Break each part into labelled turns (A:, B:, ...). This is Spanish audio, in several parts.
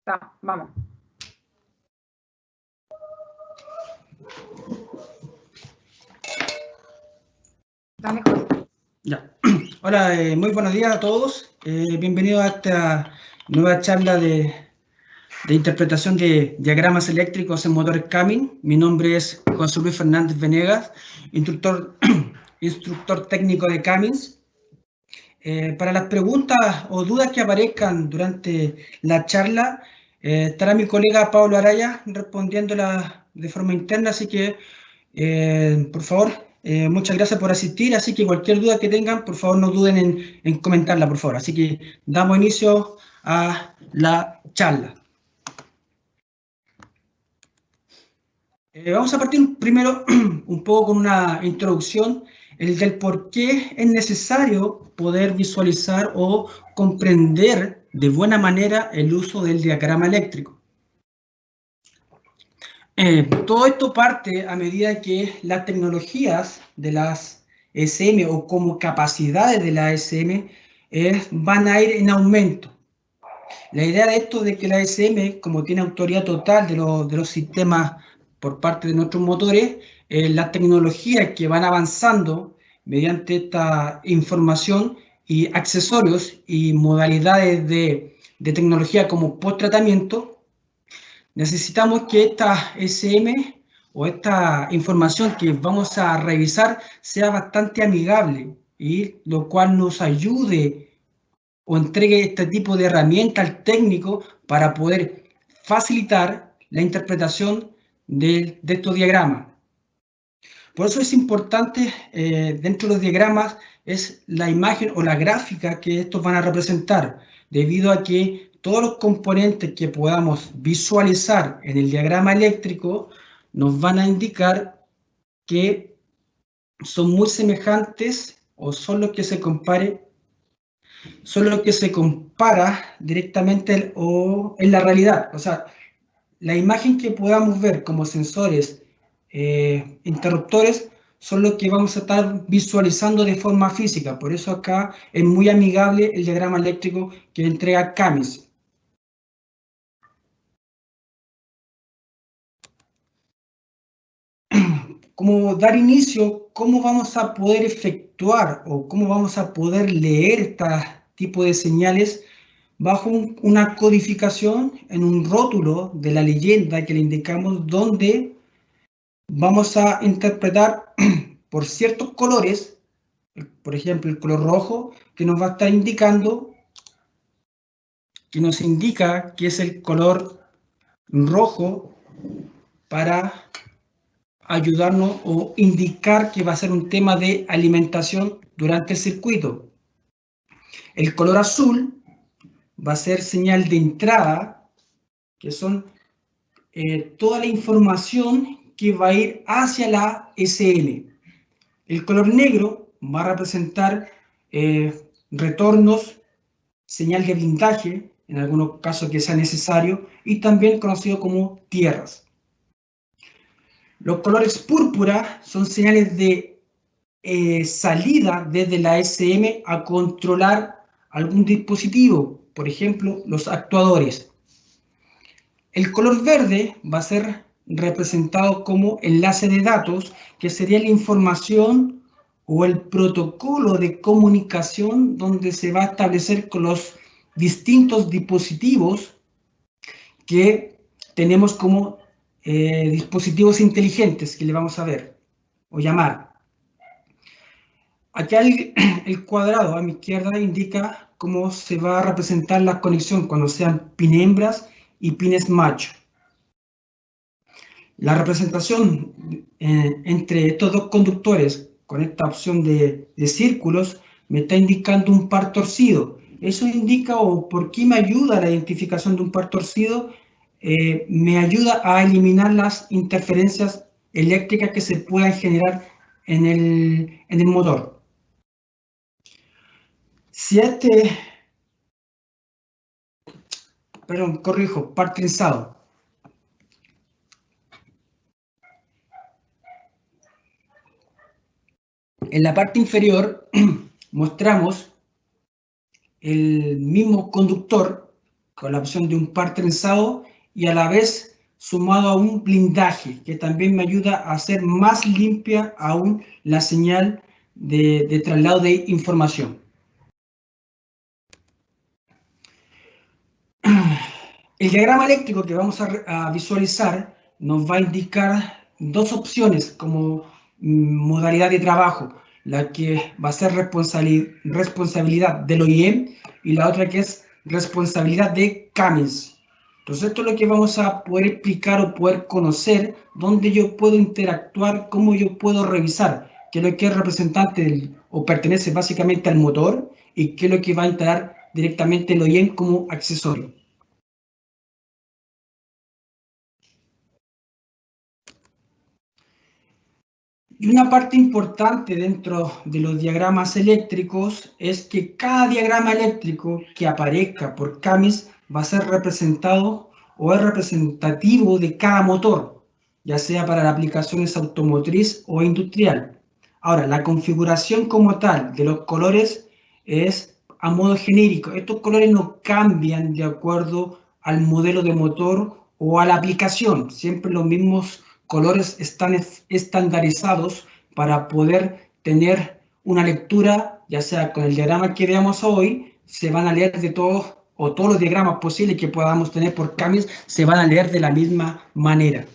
A: Está, vamos. Está mejor.
B: Ya. Hola, muy buenos días a todos. Bienvenidos a esta nueva charla de interpretación de diagramas eléctricos en motores Cummins. Mi nombre es José Luis Fernández Venegas, instructor técnico de Cummins. Para las preguntas o dudas que aparezcan durante la charla, estará mi colega Pablo Araya respondiéndolas de forma interna, así que, por favor, muchas gracias por asistir, así que cualquier duda que tengan, por favor, no duden en comentarla, por favor. Así que damos inicio a la charla. Vamos a partir primero un poco con una introducción, el del por qué es necesario poder visualizar o comprender de buena manera el uso del diagrama eléctrico. Todo esto parte a medida que las tecnologías de las SM o como capacidades de la SM van a ir en aumento. La idea de esto de que la SM, como tiene autoridad total de los sistemas por parte de nuestros motores, las tecnologías que van avanzando mediante esta información y accesorios y modalidades de tecnología como post-tratamiento, necesitamos que esta SM o esta información que vamos a revisar sea bastante amigable y lo cual nos ayude o entregue este tipo de herramienta al técnico para poder facilitar la interpretación de estos diagramas. Por eso es importante, dentro de los diagramas, es la imagen o la gráfica que estos van a representar, debido a que todos los componentes que podamos visualizar en el diagrama eléctrico nos van a indicar que son muy semejantes o son los que se compara directamente o en la realidad. O sea, la imagen que podamos ver como sensores interruptores son los que vamos a estar visualizando de forma física. Por eso acá es muy amigable el diagrama eléctrico que entrega Cummins. Como dar inicio, ¿cómo vamos a poder efectuar o cómo vamos a poder leer este tipo de señales? Bajo una codificación en un rótulo de la leyenda que le indicamos, donde vamos a interpretar por ciertos colores, por ejemplo el color rojo, que nos va a estar indicando, que nos indica que es el color rojo para ayudarnos o indicar que va a ser un tema de alimentación durante el circuito. El color azul va a ser señal de entrada, que son toda la información que va a ir hacia la SM. El color negro va a representar retornos, señal de blindaje, en algunos casos que sea necesario, y también conocido como tierras. Los colores púrpura son señales de salida desde la SM a controlar algún dispositivo, por ejemplo, los actuadores. El color verde va a ser representado como enlace de datos, que sería la información o el protocolo de comunicación donde se va a establecer con los distintos dispositivos que tenemos como dispositivos inteligentes, que le vamos a ver o llamar. Acá el cuadrado a mi izquierda indica cómo se va a representar la conexión cuando sean pin hembras y pines macho. La representación entre estos dos conductores con esta opción de círculos me está indicando un par torcido. Eso indica, o por qué me ayuda la identificación de un par torcido, me ayuda a eliminar las interferencias eléctricas que se puedan generar en el motor. Si par trenzado. En la parte inferior mostramos el mismo conductor con la opción de un par trenzado y a la vez sumado a un blindaje que también me ayuda a hacer más limpia aún la señal de traslado de información. El diagrama eléctrico que vamos a visualizar nos va a indicar dos opciones como modalidad de trabajo, la que va a ser responsabilidad del OIM y la otra que es responsabilidad de Cummins. Entonces esto es lo que vamos a poder explicar o poder conocer, dónde yo puedo interactuar, cómo yo puedo revisar qué es lo que es representante o pertenece básicamente al motor y qué es lo que va a instalar directamente el OIM como accesorio. Y una parte importante dentro de los diagramas eléctricos es que cada diagrama eléctrico que aparezca por Cummins va a ser representado o es representativo de cada motor, ya sea para las aplicaciones automotriz o industrial. Ahora, la configuración como tal de los colores es a modo genérico. Estos colores no cambian de acuerdo al modelo de motor o a la aplicación. Siempre los mismos colores están estandarizados para poder tener una lectura, ya sea con el diagrama que veamos hoy, se van a leer de todos, o todos los diagramas posibles que podamos tener por Cummins, se van a leer de la misma manera.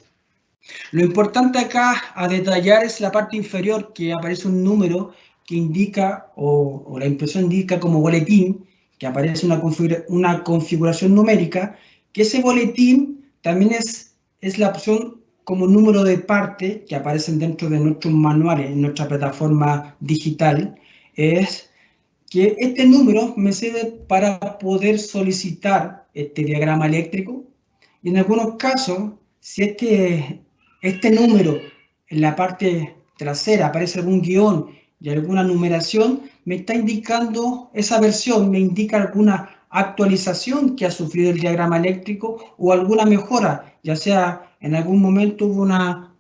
B: Lo importante acá a detallar es la parte inferior, que aparece un número que indica, o la impresión indica como boletín, que aparece una configuración numérica, que ese boletín también es la opción como número de parte que aparecen dentro de nuestros manuales, en nuestra plataforma digital, es que este número me sirve para poder solicitar este diagrama eléctrico y en algunos casos, si es que este número en la parte trasera aparece algún guión y alguna numeración, me está indicando esa versión, me indica alguna actualización que ha sufrido el diagrama eléctrico o alguna mejora, ya sea en algún momento hubo una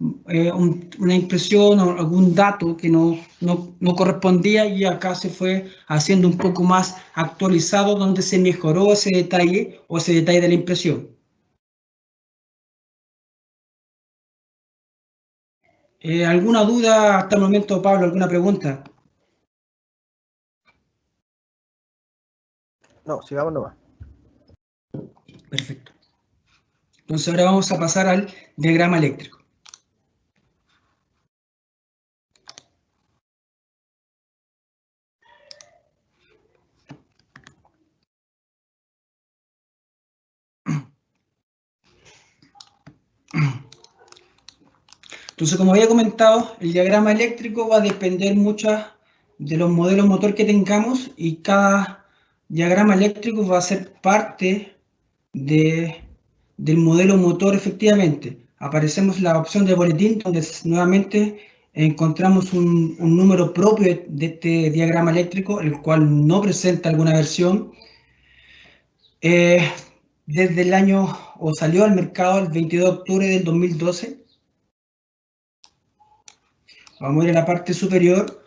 B: impresión o algún dato que no correspondía y acá se fue haciendo un poco más actualizado donde se mejoró ese detalle o ese detalle de la impresión. ¿Alguna duda hasta el momento, Pablo? ¿Alguna pregunta?
C: No, sigamos nomás.
B: Perfecto. Entonces ahora vamos a pasar al diagrama eléctrico. Entonces, como había comentado, el diagrama eléctrico va a depender mucho de los modelos motor que tengamos y cada diagrama eléctrico va a ser parte del modelo motor efectivamente. Aparecemos la opción de boletín donde nuevamente encontramos un número propio de este diagrama eléctrico, el cual no presenta alguna versión. Desde el año, o salió al mercado el 22 de octubre del 2012. Vamos a ir a la parte superior,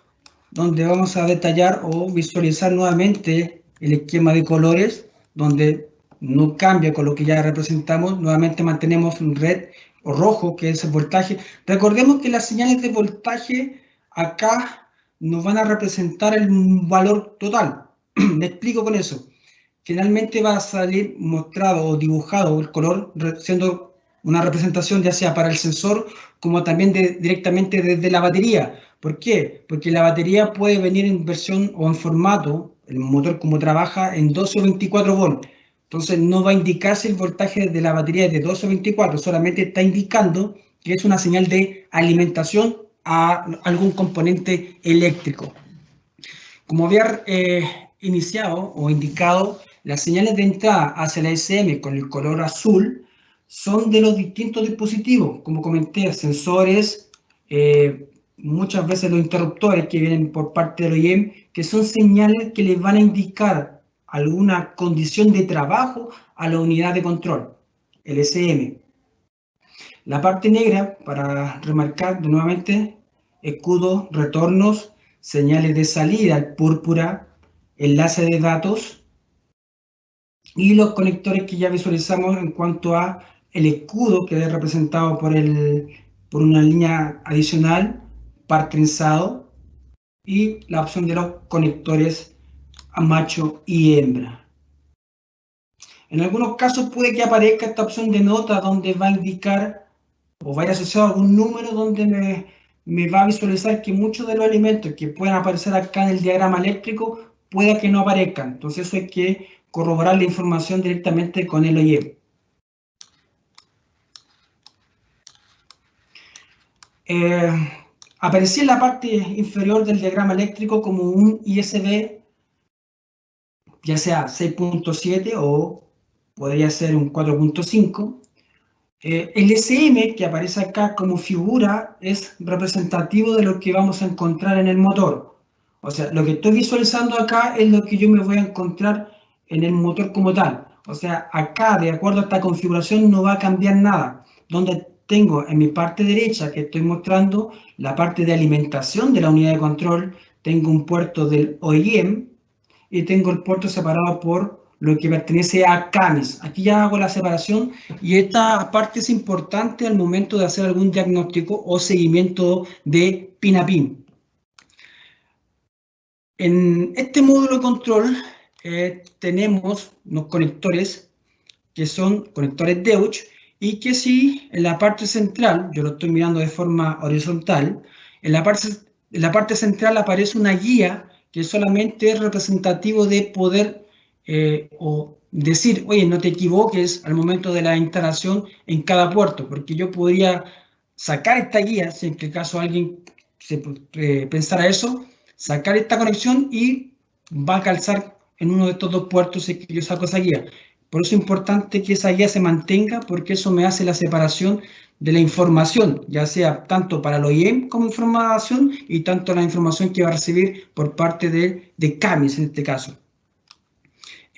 B: donde vamos a detallar o visualizar nuevamente el esquema de colores, donde no cambia con lo que ya representamos. Nuevamente mantenemos un red o rojo, que es el voltaje. Recordemos que las señales de voltaje acá nos van a representar el valor total. Me explico con eso. Finalmente va a salir mostrado o dibujado el color, siendo una representación ya sea para el sensor como también directamente desde la batería. ¿Por qué? Porque la batería puede venir en versión o en formato, el motor como trabaja en 12 o 24 volts. Entonces no va a indicar si el voltaje de la batería es de 12 o 24, solamente está indicando que es una señal de alimentación a algún componente eléctrico. Como había iniciado o indicado, las señales de entrada hacia la SM con el color azul son de los distintos dispositivos, como comenté, sensores, muchas veces los interruptores que vienen por parte del OEM, que son señales que les van a indicar alguna condición de trabajo a la unidad de control, el SM. La parte negra, para remarcar de nuevamente, escudo, retornos, señales de salida, el púrpura, enlace de datos, y los conectores que ya visualizamos en cuanto a el escudo, que es representado por una línea adicional, par trenzado, y la opción de los conectores a macho y hembra. En algunos casos puede que aparezca esta opción de nota donde va a indicar o vaya asociado a algún número donde me va a visualizar que muchos de los elementos que pueden aparecer acá en el diagrama eléctrico pueda que no aparezcan. Entonces eso hay que corroborar la información directamente con el OIM. Aparecía en la parte inferior del diagrama eléctrico como un ISB, ya sea 6.7 o podría ser un 4.5. El SM que aparece acá como figura es representativo de lo que vamos a encontrar en el motor. O sea, lo que estoy visualizando acá es lo que yo me voy a encontrar en el motor como tal. O sea, acá, de acuerdo a esta configuración, no va a cambiar nada. Donde tengo en mi parte derecha, que estoy mostrando, la parte de alimentación de la unidad de control, tengo un puerto del OEM y tengo el puerto separado por lo que pertenece a CAMES. Aquí ya hago la separación y esta parte es importante al momento de hacer algún diagnóstico o seguimiento de pin a pin. En este módulo de control tenemos unos conectores que son conectores Deutsch y que si en la parte central, yo lo estoy mirando de forma horizontal, en la parte central aparece una guía que solamente es representativo de poder o decir, oye, no te equivoques al momento de la instalación en cada puerto, porque yo podría sacar esta guía, si en el caso alguien pensara eso, sacar esta conexión y va a calzar en uno de estos dos puertos si yo saco esa guía. Por eso es importante que esa guía se mantenga, porque eso me hace la separación de la información, ya sea tanto para el OEM como información y tanto la información que va a recibir por parte de CAMES en este caso.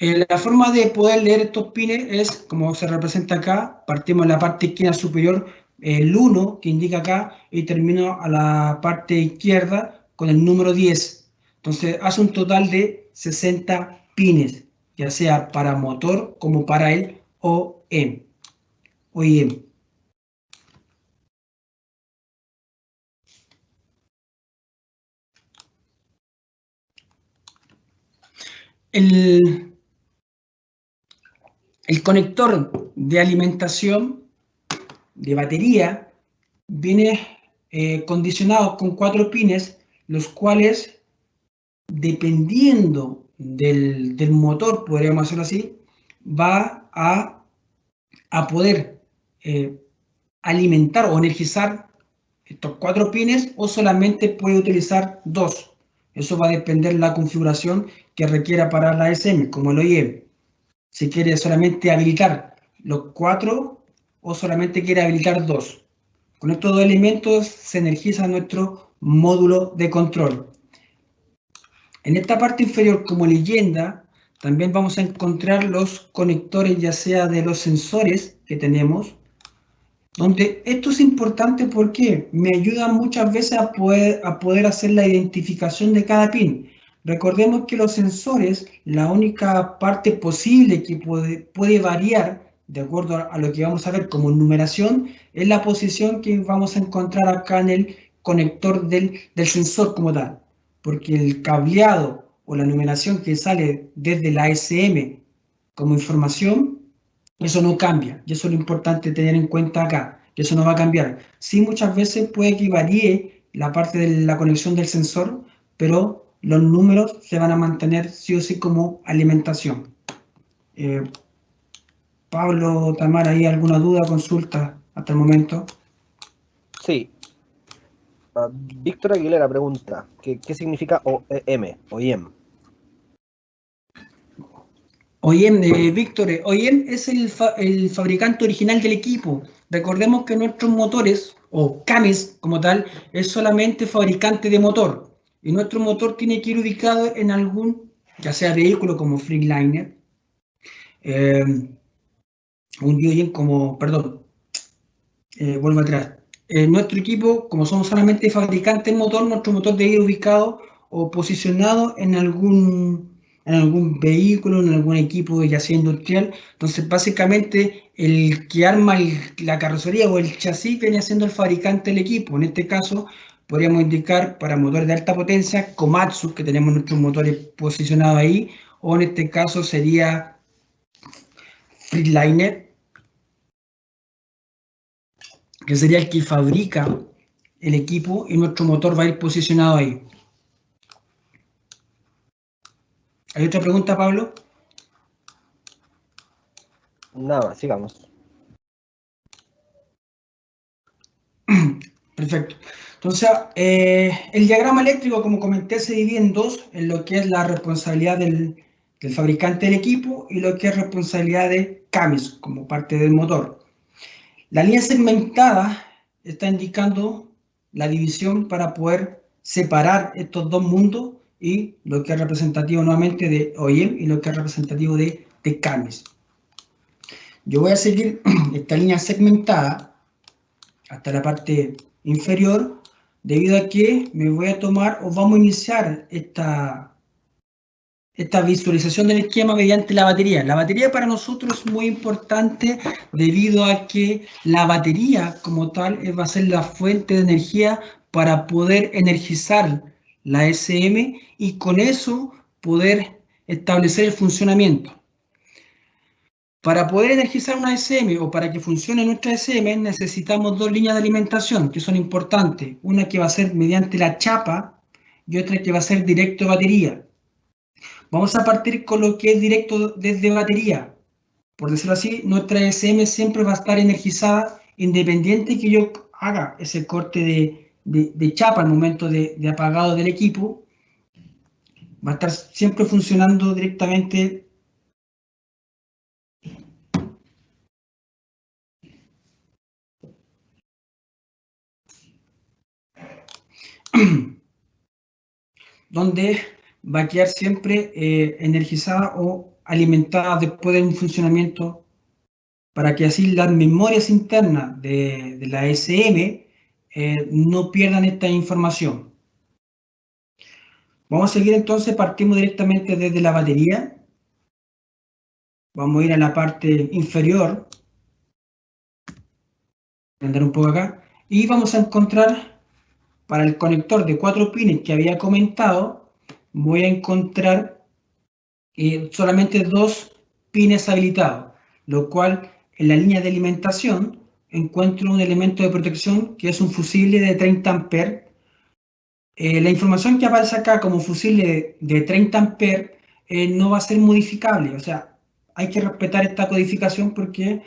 B: La forma de poder leer estos pines es como se representa acá. Partimos en la parte izquierda superior, el 1 que indica acá, y termino a la parte izquierda con el número 10. Entonces hace un total de 60 pines, ya sea para motor como para el OEM. El, el conector de alimentación de batería viene condicionado con 4 pines, los cuales, dependiendo del motor, podríamos hacerlo así, va a poder alimentar o energizar estos 4 pines o solamente puede utilizar 2. Eso va a depender de la configuración que requiera para la SM, como el OIM. Si quiere solamente habilitar los 4 o solamente quiere habilitar 2. Con estos dos elementos se energiza nuestro módulo de control. En esta parte inferior, como leyenda, también vamos a encontrar los conectores, ya sea de los sensores que tenemos, donde esto es importante porque me ayuda muchas veces a poder hacer la identificación de cada pin. Recordemos que los sensores, la única parte posible que puede variar de acuerdo a lo que vamos a ver como numeración, es la posición que vamos a encontrar acá en el conector del sensor como tal. Porque el cableado o la numeración que sale desde la SM como información, eso no cambia, y eso es lo importante tener en cuenta acá, que eso no va a cambiar. Sí, muchas veces puede que varíe la parte de la conexión del sensor, pero los números se van a mantener sí o sí como alimentación. Pablo, Tamara, ¿hay alguna duda, consulta hasta el momento?
C: Sí. Víctor Aguilera pregunta, ¿qué significa OEM? OEM.
B: OEM, Víctor, OEM es el fabricante original del equipo. Recordemos que nuestros motores, o CAMES como tal, es solamente fabricante de motor. Y nuestro motor tiene que ir ubicado en algún, ya sea vehículo como Freightliner, un OEM como, perdón, vuelvo atrás. Nuestro equipo, como somos solamente fabricantes de motor, nuestro motor debe ir ubicado o posicionado en en algún vehículo, en algún equipo ya sea industrial. Entonces, básicamente, el que arma la carrocería o el chasis viene siendo el fabricante del equipo. En este caso, podríamos indicar para motores de alta potencia, Komatsu, que tenemos nuestros motores posicionados ahí, o en este caso sería Freightliner, que sería el que fabrica el equipo y nuestro motor va a ir posicionado ahí. ¿Hay otra pregunta, Pablo?
C: Nada más, sigamos.
B: Perfecto. Entonces, el diagrama eléctrico, como comenté, se divide en dos, en lo que es la responsabilidad del fabricante del equipo y lo que es responsabilidad de Camis, como parte del motor. La línea segmentada está indicando la división para poder separar estos dos mundos y lo que es representativo nuevamente de OEM y lo que es representativo de Camis. Yo voy a seguir esta línea segmentada hasta la parte inferior, debido a que me voy a tomar o vamos a iniciar esta visualización del esquema mediante la batería. La batería para nosotros es muy importante debido a que la batería como tal va a ser la fuente de energía para poder energizar la SM y con eso poder establecer el funcionamiento. Para poder energizar una SM o para que funcione nuestra SM necesitamos dos líneas de alimentación que son importantes. Una que va a ser mediante la chapa y otra que va a ser directo de batería. Vamos a partir con lo que es directo desde batería. Por decirlo así, nuestra SM siempre va a estar energizada independiente que yo haga ese corte de chapa al momento de apagado del equipo. Va a estar siempre funcionando directamente donde va a quedar siempre energizada o alimentada después de un funcionamiento para que así las memorias internas de la SM no pierdan esta información. Vamos a seguir entonces, partimos directamente desde la batería. Vamos a ir a la parte inferior, andar un poco acá, y vamos a encontrar para el conector de 4 pines que había comentado, voy a encontrar solamente 2 pines habilitados, lo cual en la línea de alimentación encuentro un elemento de protección que es un fusible de 30 amperes. La información que aparece acá como fusible de 30 amperes no va a ser modificable, o sea, hay que respetar esta codificación porque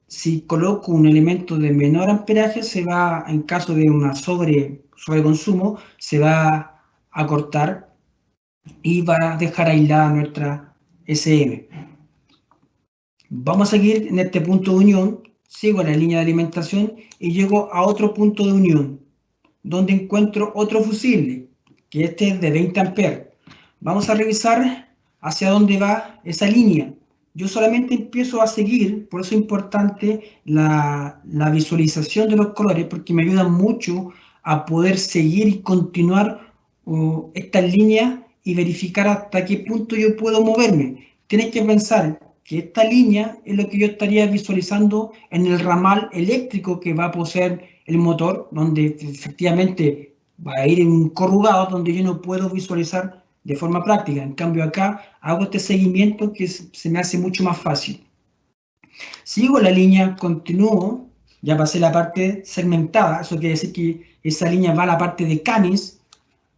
B: si coloco un elemento de menor amperaje, se va, en caso de una sobreconsumo, se va a cortar y va a dejar aislada nuestra SM. Vamos a seguir en este punto de unión, sigo la línea de alimentación y llego a otro punto de unión, donde encuentro otro fusible, que este es de 20 amperes. Vamos a revisar hacia dónde va esa línea. Yo solamente empiezo a seguir, por eso es importante la visualización de los colores, porque me ayuda mucho a poder seguir y continuar estas líneas y verificar hasta qué punto yo puedo moverme. Tienes que pensar que esta línea es lo que yo estaría visualizando en el ramal eléctrico que va a poseer el motor, donde efectivamente va a ir en un corrugado donde yo no puedo visualizar de forma práctica. En cambio acá hago este seguimiento que se me hace mucho más fácil. Sigo la línea, continúo, ya pasé la parte segmentada, eso quiere decir que esa línea va a la parte de Camis,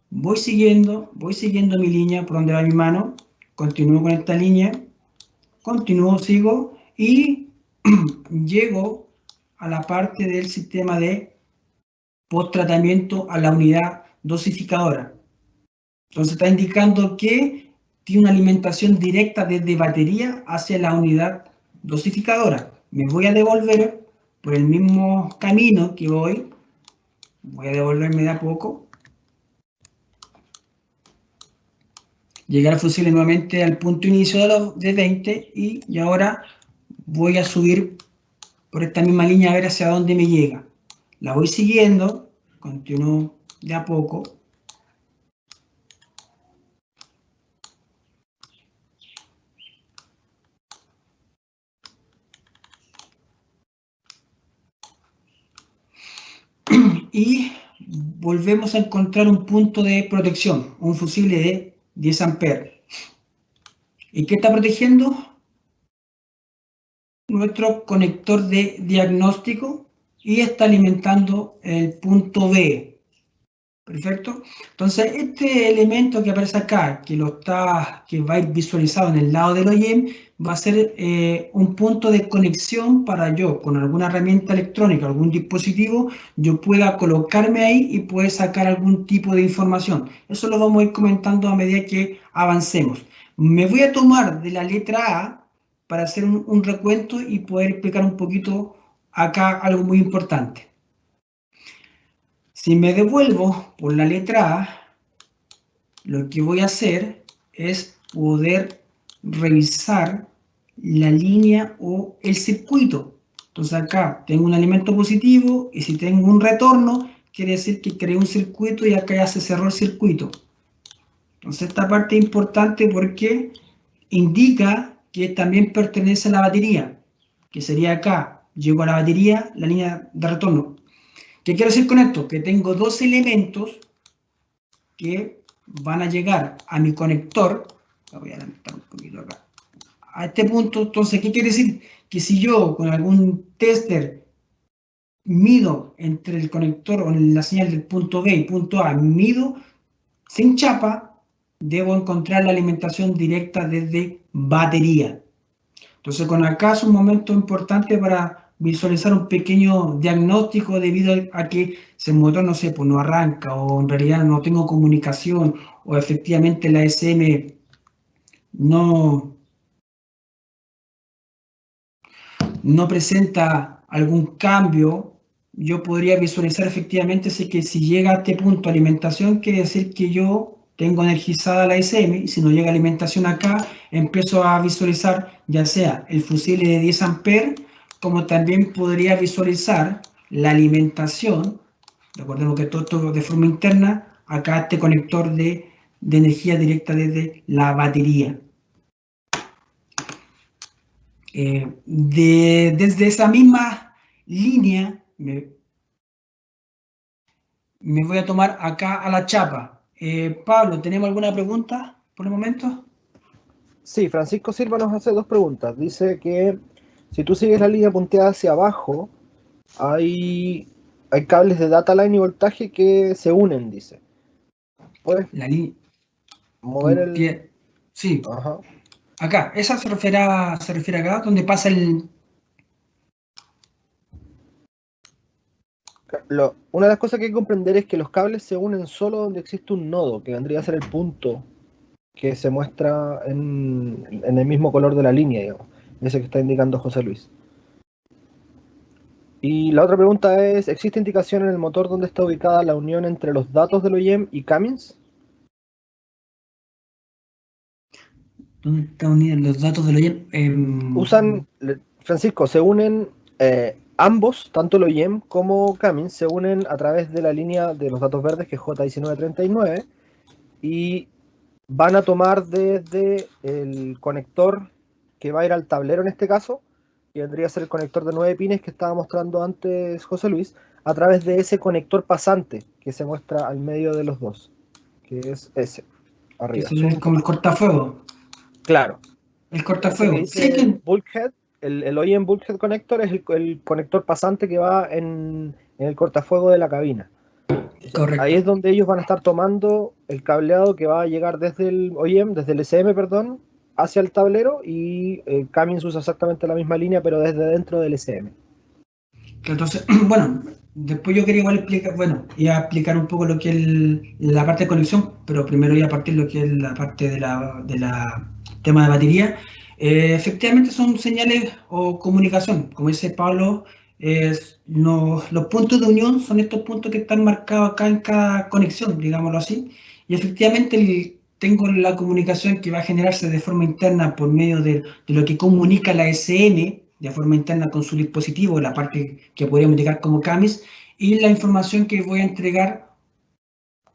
B: voy siguiendo mi línea por donde va mi mano, continúo con esta línea, continúo, sigo y llego a la parte del sistema de post-tratamiento a la unidad dosificadora. Entonces está indicando que tiene una alimentación directa desde batería hacia la unidad dosificadora. Me voy a devolver por el mismo camino que voy a devolverme de a poco. Llegar al fusible nuevamente al punto inicio de 20 y ahora voy a subir por esta misma línea a ver hacia dónde me llega. La voy siguiendo, continúo de a poco. y volvemos a encontrar un punto de protección, un fusible de 10 amperes. ¿Y qué está protegiendo? Nuestro conector de diagnóstico y está alimentando el punto B. Perfecto. Entonces, este elemento que aparece acá, que va a ir visualizado en el lado del OEM, va a ser un punto de conexión para yo, con alguna herramienta electrónica, algún dispositivo, yo pueda colocarme ahí y pueda sacar algún tipo de información. Eso lo vamos a ir comentando a medida que avancemos. Me voy a tomar de la letra A para hacer un recuento y poder explicar un poquito acá algo muy importante. Si me devuelvo por la letra A, lo que voy a hacer es poder revisar la línea o el circuito. Entonces acá tengo un elemento positivo y si tengo un retorno, quiere decir que creé un circuito y acá ya se cerró el circuito. Entonces esta parte es importante porque indica que también pertenece a la batería, que sería acá. Llego a la batería, la línea de retorno. ¿Qué quiero decir con esto? Que tengo dos elementos que van a llegar a mi conector. Voy a adelantar un poquito acá. A este punto, entonces, ¿qué quiere decir? Que si yo con algún tester mido entre el conector o la señal del punto B y punto A, mido sin chapa, debo encontrar la alimentación directa desde batería. Entonces, con acá es un momento importante para visualizar un pequeño diagnóstico debido a que si el motor, no sé, pues no arranca o en realidad no tengo comunicación o efectivamente la SM no presenta algún cambio, yo podría visualizar efectivamente que si llega a este punto alimentación, quiere decir que yo tengo energizada la SM, y si no llega alimentación acá, empiezo a visualizar ya sea el fusible de 10 amperes, como también podría visualizar la alimentación, recordemos que todo esto de forma interna, acá este conector de energía directa desde la batería. Desde esa misma línea me voy a tomar acá a la chapa. Pablo, ¿tenemos alguna pregunta por el momento?
C: Sí, Francisco Silva nos hace dos preguntas. Dice que si tú sigues la línea punteada hacia abajo, hay cables de data line y voltaje que se unen, dice. ¿Puedes
B: La línea.
C: mover el...?
B: Sí,
C: Ajá.
B: acá. Esa se refiere acá, donde pasa el...
C: Una de las cosas que hay que comprender es que los cables se unen solo donde existe un nodo, que vendría a ser el punto que se muestra en el mismo color de la línea, digamos. Ese que está indicando José Luis. Y la otra pregunta es, ¿existe indicación en el motor donde está ubicada la unión entre los datos del OEM y Cummins?
B: ¿Dónde están unidos los datos del OEM?
C: Francisco, se unen ambos, tanto el OEM como Cummins, se unen a través de la línea de los datos verdes, que es J1939, y van a tomar desde el conector que va a ir al tablero en este caso, que vendría a ser el conector de 9 pines que estaba mostrando antes José Luis, a través de ese conector pasante que se muestra al medio de los dos, que es ese, arriba.
B: Que es como el cortafuego.
C: Claro.
B: El
C: Ese que
B: cortafuego.
C: dice
B: Sí, que...
C: Bulkhead, el OEM Bulkhead Connector es el conector pasante que va en el cortafuego de la cabina.
B: Correcto.
C: Ahí es donde ellos van a estar tomando el cableado que va a llegar desde el OEM, desde el SM, perdón, hacia el tablero, y Cummins usa exactamente la misma línea, pero desde dentro del SM.
B: Entonces, bueno, después yo quería igual explicar, bueno, iba a explicar un poco lo que es la parte de conexión, pero primero iba a partir lo que es la parte de la tema de batería. Efectivamente son señales o comunicación, como dice Pablo, los puntos de unión son estos puntos que están marcados acá en cada conexión, digámoslo así, y efectivamente tengo la comunicación que va a generarse de forma interna por medio de lo que comunica la SM, de forma interna con su dispositivo, la parte que podríamos indicar como CAMIS, y la información que voy a entregar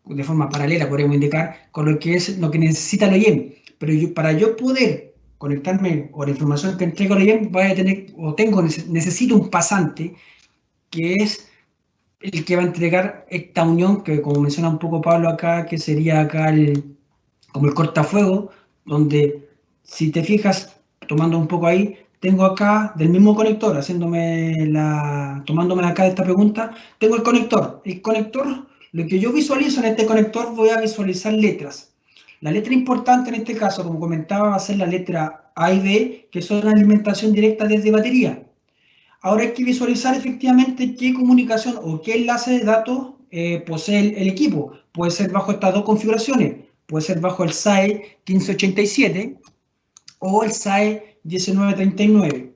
B: de forma paralela, podríamos indicar, con lo que es lo que necesita el OEM. Pero para yo poder conectarme o la información que entrega el OEM, voy a tener, necesito un pasante que es el que va a entregar esta unión, que como menciona un poco Pablo acá, que sería acá como el cortafuego, donde si te fijas, tomando un poco ahí, tengo acá del mismo conector, tomándome acá de esta pregunta, tengo el conector. El conector, lo que yo visualizo en este conector, voy a visualizar letras. La letra importante en este caso, como comentaba, va a ser la letra A y B, que son alimentación directa desde batería. Ahora hay que visualizar efectivamente qué comunicación o qué enlace de datos posee el equipo. Puede ser bajo estas dos configuraciones. Puede ser bajo el SAE 1587 o el SAE 1939.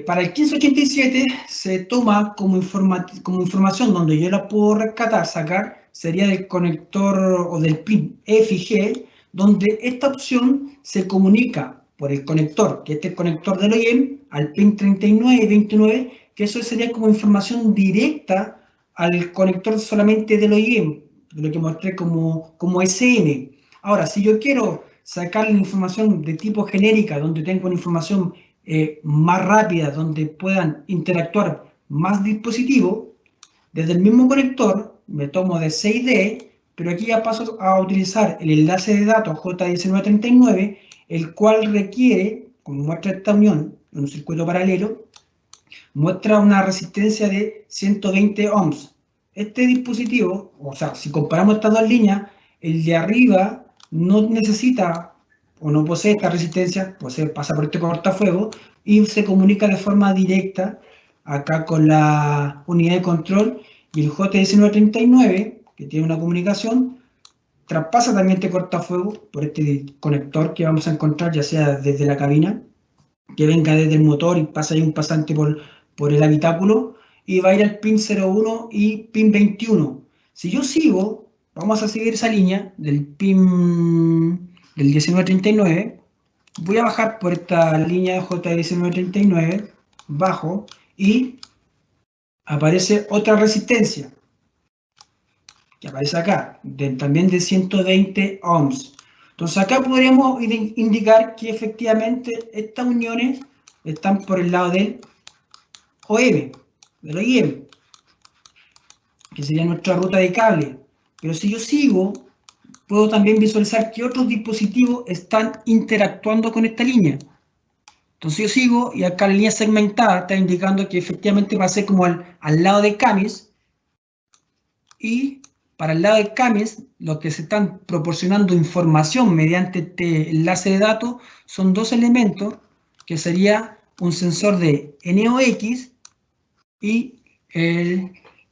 B: Para el 1587 se toma como información donde yo la puedo rescatar, sacar, sería del conector o del pin F y G, donde esta opción se comunica por el conector, que este es el conector del OEM, al pin 39 y 29, que eso sería como información directa al conector solamente del OEM, de lo que mostré como SM. Ahora, si yo quiero sacar la información de tipo genérica, donde tengo una información más rápida, donde puedan interactuar más dispositivos, desde el mismo conector me tomo de 6D, pero aquí ya paso a utilizar el enlace de datos J1939, el cual requiere, como muestra esta unión en un circuito paralelo, muestra una resistencia de 120 ohms. Este dispositivo, o sea, si comparamos estas dos líneas, el de arriba no necesita o no posee esta resistencia, pasa por este cortafuego y se comunica de forma directa acá con la unidad de control, y el J1939, que tiene una comunicación, traspasa también este cortafuego por este conector que vamos a encontrar, ya sea desde la cabina, que venga desde el motor y pasa ahí un pasante por el habitáculo, y va a ir al pin 01 y pin 21. Si yo sigo, vamos a seguir esa línea del pin del 1939, voy a bajar por esta línea J1939, bajo, y aparece otra resistencia, que aparece acá, también de 120 ohms. Entonces acá podríamos indicar que efectivamente estas uniones están por el lado del OEM, del OEM, que sería nuestra ruta de cable. Pero si yo sigo, puedo también visualizar que otros dispositivos están interactuando con esta línea. Entonces yo sigo y acá la línea segmentada está indicando que efectivamente pasé como al lado de Camis, y para el lado de Camis, lo que se están proporcionando información mediante este enlace de datos son dos elementos, que sería un sensor de NOx y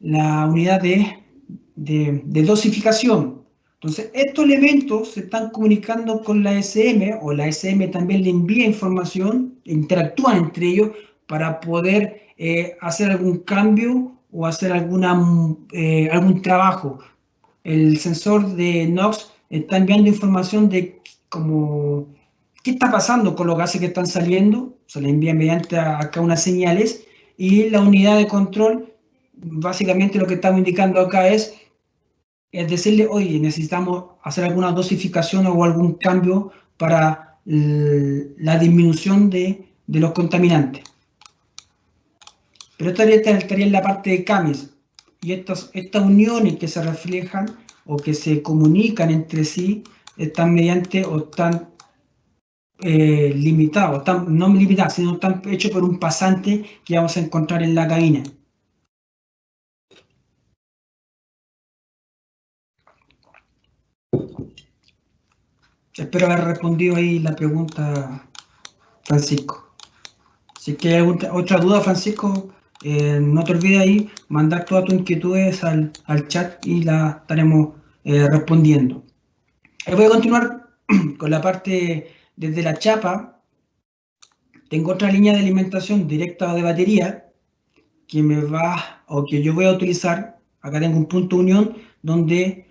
B: la unidad de dosificación. Entonces, estos elementos se están comunicando con la SM, o la SM también le envía información, interactúan entre ellos para poder hacer algún cambio o hacer algún trabajo. El sensor de NOx está enviando información de qué está pasando con los gases que están saliendo, se le envía mediante acá unas señales, y la unidad de control, básicamente lo que estamos indicando acá es decirle, oye, necesitamos hacer alguna dosificación o algún cambio para la disminución de los contaminantes. Pero esto estaría en la parte de Camis, y estas uniones que se reflejan o que se comunican entre sí están mediante o están limitados, no limitados, sino están hechos por un pasante que vamos a encontrar en la cabina. Espero haber respondido ahí la pregunta, Francisco. Si es que hay otra duda, Francisco, no te olvides ahí mandar todas tus inquietudes al chat y la estaremos respondiendo. Voy a continuar con la parte desde la chapa. Tengo otra línea de alimentación directa de batería que yo voy a utilizar. Acá tengo un punto de unión donde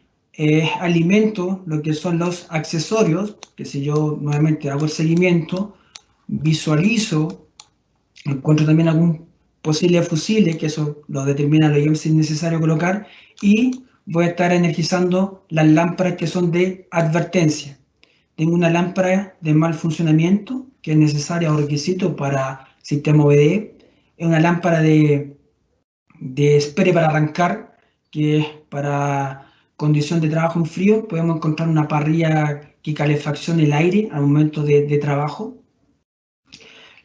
B: alimento lo que son los accesorios, que si yo nuevamente hago el seguimiento, visualizo, encuentro también algún posible fusible, que eso lo determina la IEM si es necesario colocar, y voy a estar energizando las lámparas que son de advertencia. Tengo una lámpara de mal funcionamiento, que es necesaria o requisito para sistema OBD. Es una lámpara de de espere para arrancar, que para condición de trabajo en frío podemos encontrar una parrilla que calefaccione el aire al momento de trabajo.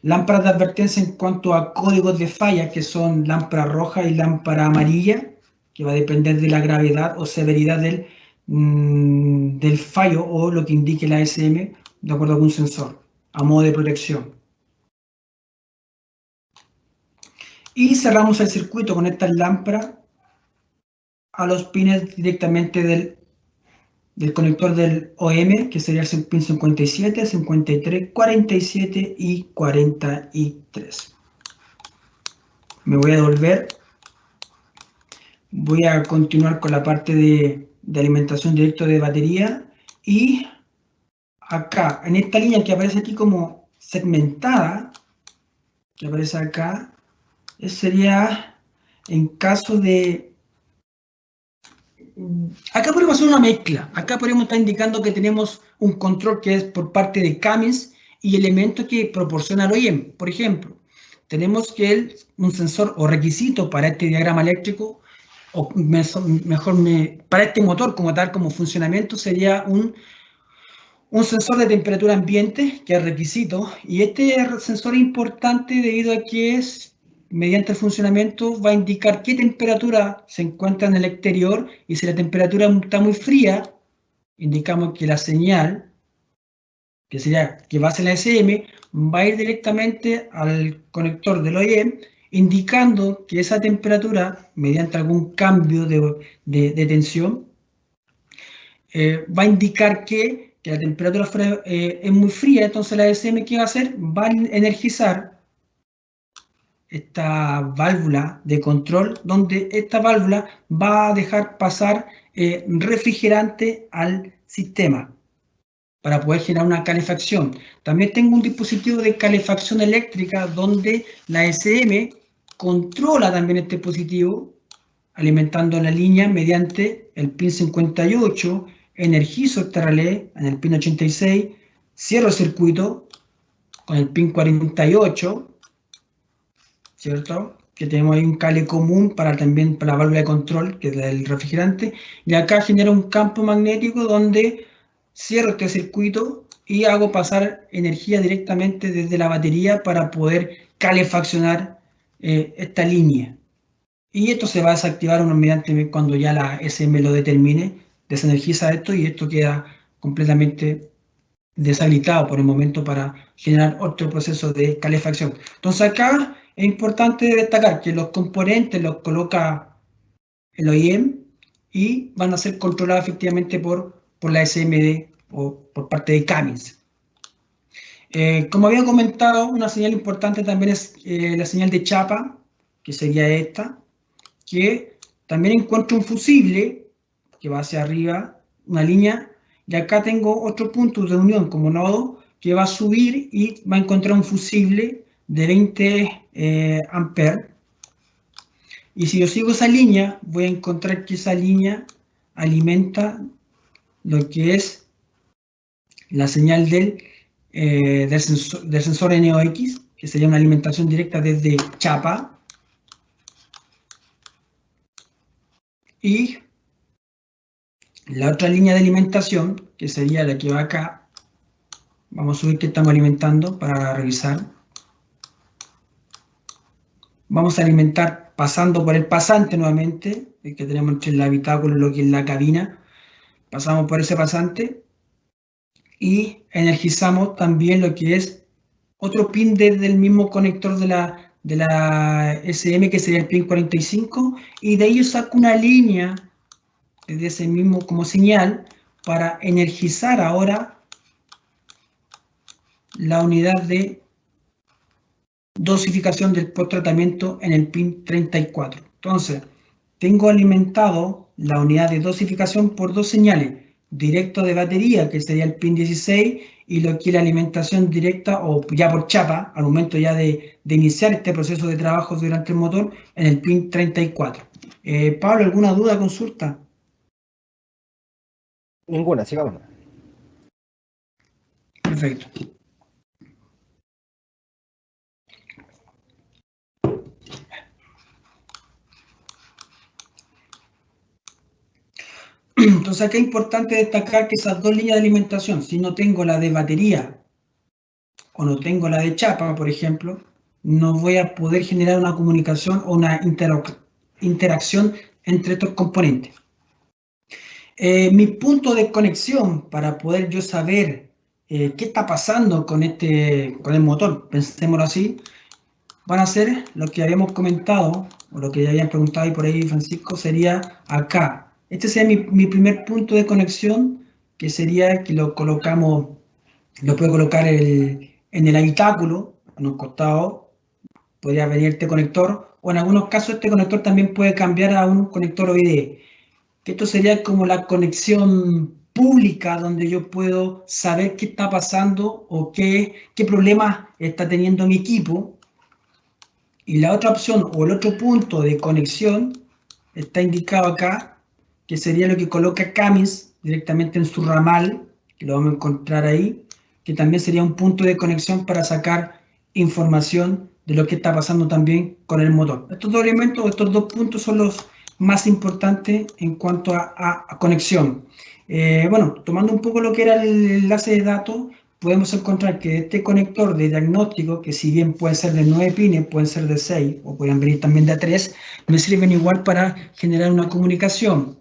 B: Lámparas de advertencia en cuanto a códigos de falla, que son lámpara roja y lámpara amarilla, que va a depender de la gravedad o severidad del fallo o lo que indique la SM de acuerdo a algún sensor, a modo de protección. Y cerramos el circuito con estas lámparas a los pines directamente del conector del OM, que sería el pin 57, 53, 47 y 43. Me voy a devolver. Voy a continuar con la parte de alimentación directa de batería. Y acá, en esta línea que aparece aquí como segmentada, que aparece acá, sería en caso de... Acá podemos hacer una mezcla. Acá podemos estar indicando que tenemos un control que es por parte de Cummins y elementos que proporciona el OEM. Por ejemplo, tenemos que un sensor o requisito para este diagrama eléctrico, o mejor para este motor como tal, como funcionamiento, sería un sensor de temperatura ambiente, que es requisito. Y este sensor es importante debido a que mediante el funcionamiento va a indicar qué temperatura se encuentra en el exterior, y si la temperatura está muy fría, indicamos que la señal, que sería que va a ser la SM, va a ir directamente al conector del OEM, indicando que esa temperatura, mediante algún cambio de tensión, va a indicar que la temperatura es muy fría. Entonces la SM, ¿qué va a hacer? Va a energizar esta válvula de control, donde esta válvula va a dejar pasar refrigerante al sistema para poder generar una calefacción. También tengo un dispositivo de calefacción eléctrica donde la SM controla también este dispositivo, alimentando la línea mediante el pin 58, energizo este relé en el pin 86, cierro el circuito con el pin 48, ¿cierto? Que tenemos ahí un cable común también para la válvula de control, que es el refrigerante, y acá genera un campo magnético donde cierro este circuito y hago pasar energía directamente desde la batería para poder calefaccionar esta línea. Y esto se va a desactivar mediante cuando ya la SM lo determine, desenergiza esto y esto queda completamente deshabilitado por el momento para generar otro proceso de calefacción. Entonces acá es importante destacar que los componentes los coloca el OEM y van a ser controlados efectivamente por la SMD o por parte de Cummins. Como había comentado, una señal importante también es la señal de chapa, que sería esta, que también encuentro un fusible que va hacia arriba, una línea, y acá tengo otro punto de unión como nodo que va a subir y va a encontrar un fusible de 20 amperes. Y si yo sigo esa línea, voy a encontrar que esa línea alimenta lo que es la señal del sensor NOx, que sería una alimentación directa desde chapa. Y la otra línea de alimentación, que sería la que va acá, vamos a subir que estamos alimentando para revisar. Vamos a alimentar pasando por el pasante nuevamente, el que tenemos entre el habitáculo y lo que es la cabina. Pasamos por ese pasante y energizamos también lo que es otro pin desde el mismo conector de la SM, que sería el pin 45, y de ahí yo saco una línea desde ese mismo como señal para energizar ahora la unidad de dosificación del post-tratamiento en el pin 34. Entonces, tengo alimentado la unidad de dosificación por dos señales, directo de batería, que sería el pin 16, y lo que es la alimentación directa o ya por chapa, al momento ya de iniciar este proceso de trabajo durante el motor, en el pin 34. Pablo, ¿alguna duda, consulta?
C: Ninguna, sigamos.
B: Perfecto. Entonces acá es importante destacar que esas dos líneas de alimentación, si no tengo la de batería o no tengo la de chapa, por ejemplo, no voy a poder generar una comunicación o una interacción entre estos componentes. Mi punto de conexión para poder yo saber qué está pasando con el motor, pensémoslo así, van a ser lo que habíamos comentado, o lo que ya habían preguntado ahí por ahí, Francisco, sería acá. Este sería mi primer punto de conexión, que sería que lo colocamos, lo puedo colocar en el habitáculo, en un costado, podría venir este conector, o en algunos casos este conector también puede cambiar a un conector OID. Que esto sería como la conexión pública donde yo puedo saber qué está pasando o qué problemas está teniendo mi equipo. Y la otra opción o el otro punto de conexión está indicado acá, que sería lo que coloca Camis directamente en su ramal, que lo vamos a encontrar ahí, que también sería un punto de conexión para sacar información de lo que está pasando también con el motor. Estos dos elementos, estos dos puntos son los más importantes en cuanto a conexión. Bueno, tomando un poco lo que era el enlace de datos, podemos encontrar que este conector de diagnóstico, que si bien puede ser de 9 pines, pueden ser de 6 o pueden venir también de 3, me sirven igual para generar una comunicación.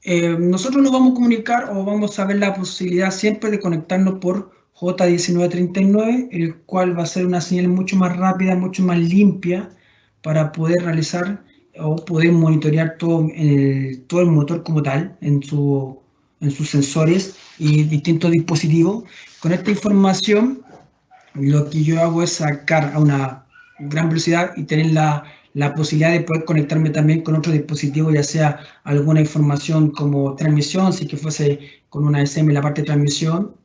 B: Nosotros nos vamos a comunicar o vamos a ver la posibilidad siempre de conectarnos por J1939, el cual va a ser una señal mucho más rápida, mucho más limpia para poder realizar o poder monitorear todo el motor como tal en sus sensores y distintos dispositivos. Con esta información, lo que yo hago es sacar a una gran velocidad y tener la posibilidad de poder conectarme también con otro dispositivo, ya sea alguna información como transmisión, si que fuese con una SM en la parte de transmisión,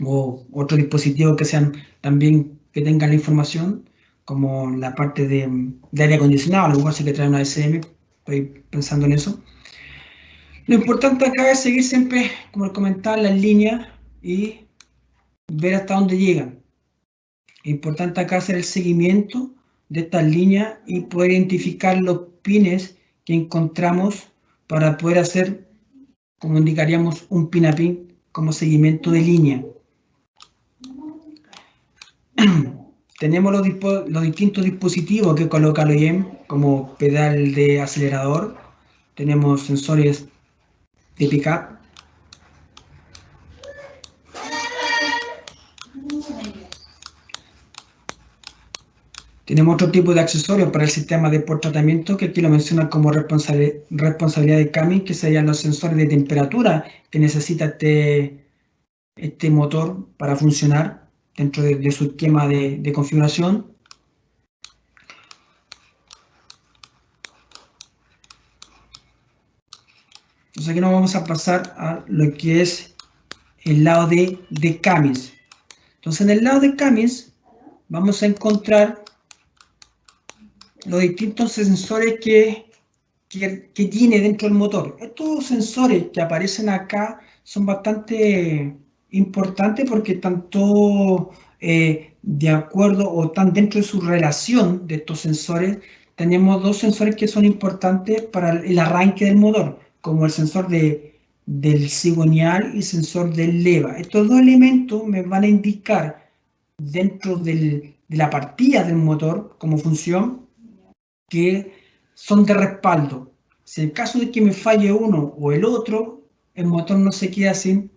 B: o otro dispositivo que sean también que tengan la información, como la parte de aire acondicionado, a lo mejor sí que trae una SM, estoy pensando en eso. Lo importante acá es seguir siempre, como comentaba, las líneas y ver hasta dónde llegan. Es importante acá hacer el seguimiento de estas líneas y poder identificar los pines que encontramos para poder hacer, como indicaríamos, un pin a pin como seguimiento de línea. Tenemos los distintos dispositivos que coloca el OEM, como pedal de acelerador, tenemos sensores de pickup, tenemos otro tipo de accesorios para el sistema de tratamiento, que aquí lo menciona como responsabilidad de Camis, que serían los sensores de temperatura que necesita este motor para funcionar dentro de su esquema de configuración. Entonces aquí nos vamos a pasar a lo que es el lado de Camis. Entonces en el lado de Camis vamos a encontrar los distintos sensores que tiene dentro del motor. Estos sensores que aparecen acá son bastante importantes porque están todos de acuerdo o están dentro de su relación de estos sensores. Tenemos dos sensores que son importantes para el arranque del motor, como el sensor del cigüeñal y el sensor del leva. Estos dos elementos me van a indicar dentro de la partida del motor como función que son de respaldo. Si en caso de que me falle uno o el otro, el motor no se queda sin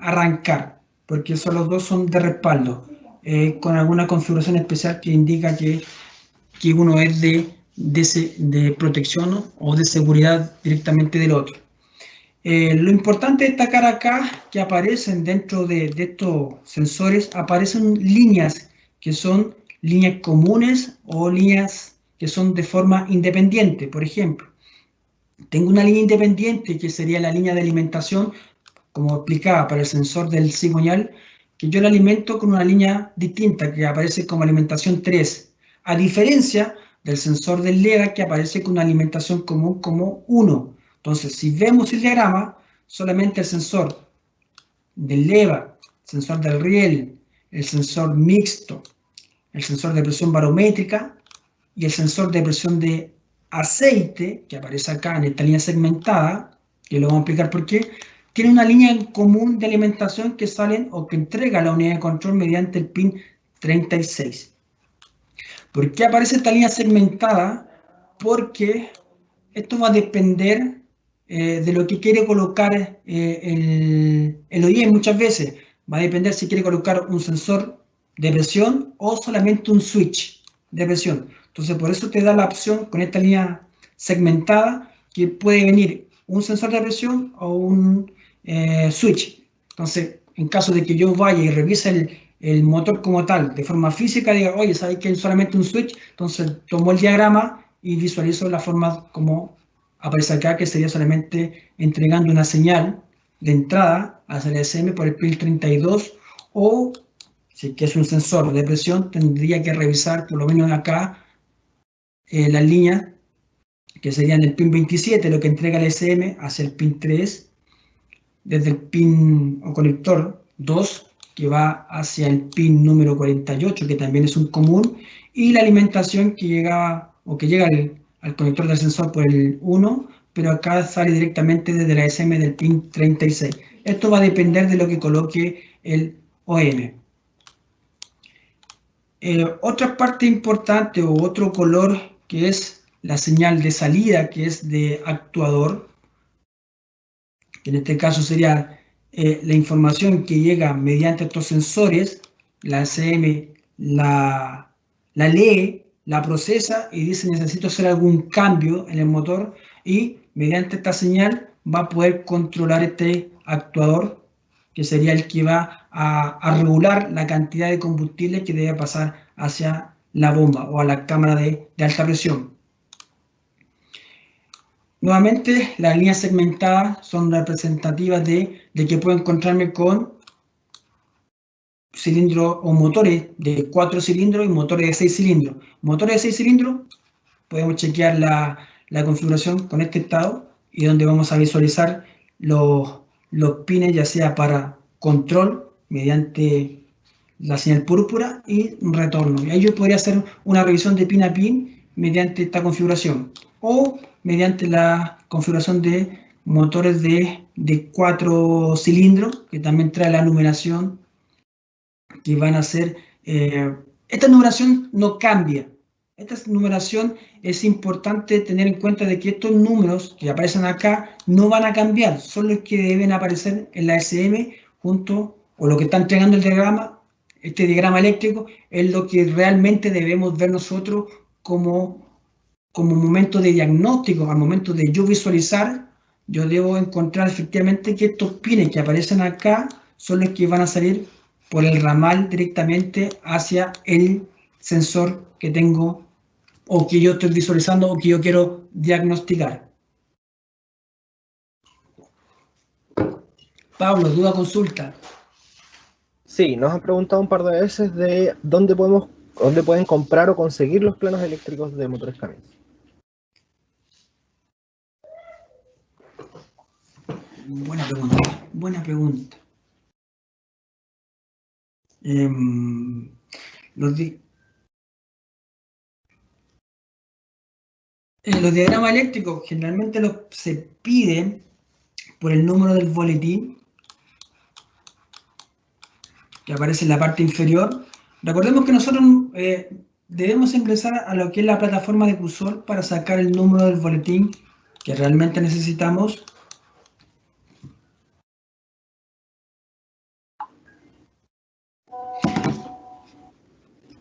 B: arrancar, porque esos los dos son de respaldo, con alguna configuración especial que indica que uno es de protección o de seguridad directamente del otro. Lo importante destacar acá que aparecen dentro de estos sensores, aparecen líneas que son líneas comunes o líneas que son de forma independiente. Por ejemplo, tengo una línea independiente que sería la línea de alimentación, como explicaba para el sensor del cigüeñal, que yo la alimento con una línea distinta que aparece como alimentación 3, a diferencia del sensor del LEDA que aparece con una alimentación común como 1. Entonces, si vemos el diagrama, solamente el sensor del LEVA, el sensor del riel, el sensor mixto, el sensor de presión barométrica y el sensor de presión de aceite, que aparece acá en esta línea segmentada, que lo vamos a explicar por qué, tiene una línea en común de alimentación que salen o que entrega la unidad de control mediante el pin 36. ¿Por qué aparece esta línea segmentada? Porque esto va a depender de lo que quiere colocar el OIM muchas veces. Va a depender si quiere colocar un sensor de presión o solamente un switch de presión. Entonces, por eso te da la opción con esta línea segmentada que puede venir un sensor de presión o un switch. Entonces, en caso de que yo vaya y revise el motor como tal, de forma física, diga, oye, ¿sabes que es solamente un switch? Entonces, tomo el diagrama y visualizo la forma como aparece acá, que sería solamente entregando una señal de entrada hacia el SM por el pin 32, o si es que es un sensor de presión, tendría que revisar por lo menos acá las líneas que serían el pin 27, lo que entrega el SM hacia el pin 3, desde el pin o conector 2, que va hacia el pin número 48, que también es un común, y la alimentación que llega o que llega al conector del sensor por el 1, pero acá sale directamente desde la SM del pin 36. Esto va a depender de lo que coloque el OM. Otra parte importante o otro color que es la señal de salida, que es de actuador, que en este caso sería la información que llega mediante estos sensores, la SM la lee, la procesa y dice necesito hacer algún cambio en el motor, y mediante esta señal va a poder controlar este actuador, que sería el que va a regular la cantidad de combustible que debe pasar hacia la bomba o a la cámara de alta presión. Nuevamente, las líneas segmentadas son representativas de que puedo encontrarme con cilindros o motores de 4 cilindros y motores de 6 cilindros. Motores de 6 cilindros, podemos chequear la configuración con este estado, y donde vamos a visualizar los pines, ya sea para control mediante la señal púrpura y retorno. Y ahí yo podría hacer una revisión de pin a pin mediante esta configuración, o mediante la configuración de motores de 4 cilindros, que también trae la numeración que van a ser. Esta numeración no cambia. Esta numeración es importante tener en cuenta de que estos números que aparecen acá no van a cambiar, son los que deben aparecer en la SM junto, o lo que está entregando el diagrama. Este diagrama eléctrico es lo que realmente debemos ver nosotros como momento de diagnóstico. Al momento de yo visualizar, yo debo encontrar efectivamente que estos pines que aparecen acá son los que van a salir por el ramal directamente hacia el sensor que tengo, o que yo estoy visualizando, o que yo quiero diagnosticar. Pablo, duda, consulta.
C: Sí, nos han preguntado un par de veces de dónde pueden comprar o conseguir los planos eléctricos de motores Cummins.
B: Buena pregunta, buena pregunta. Los diagramas eléctricos generalmente se piden por el número del boletín que aparece en la parte inferior. Recordemos que nosotros debemos ingresar a lo que es la plataforma de Qsol para sacar el número del boletín que realmente necesitamos.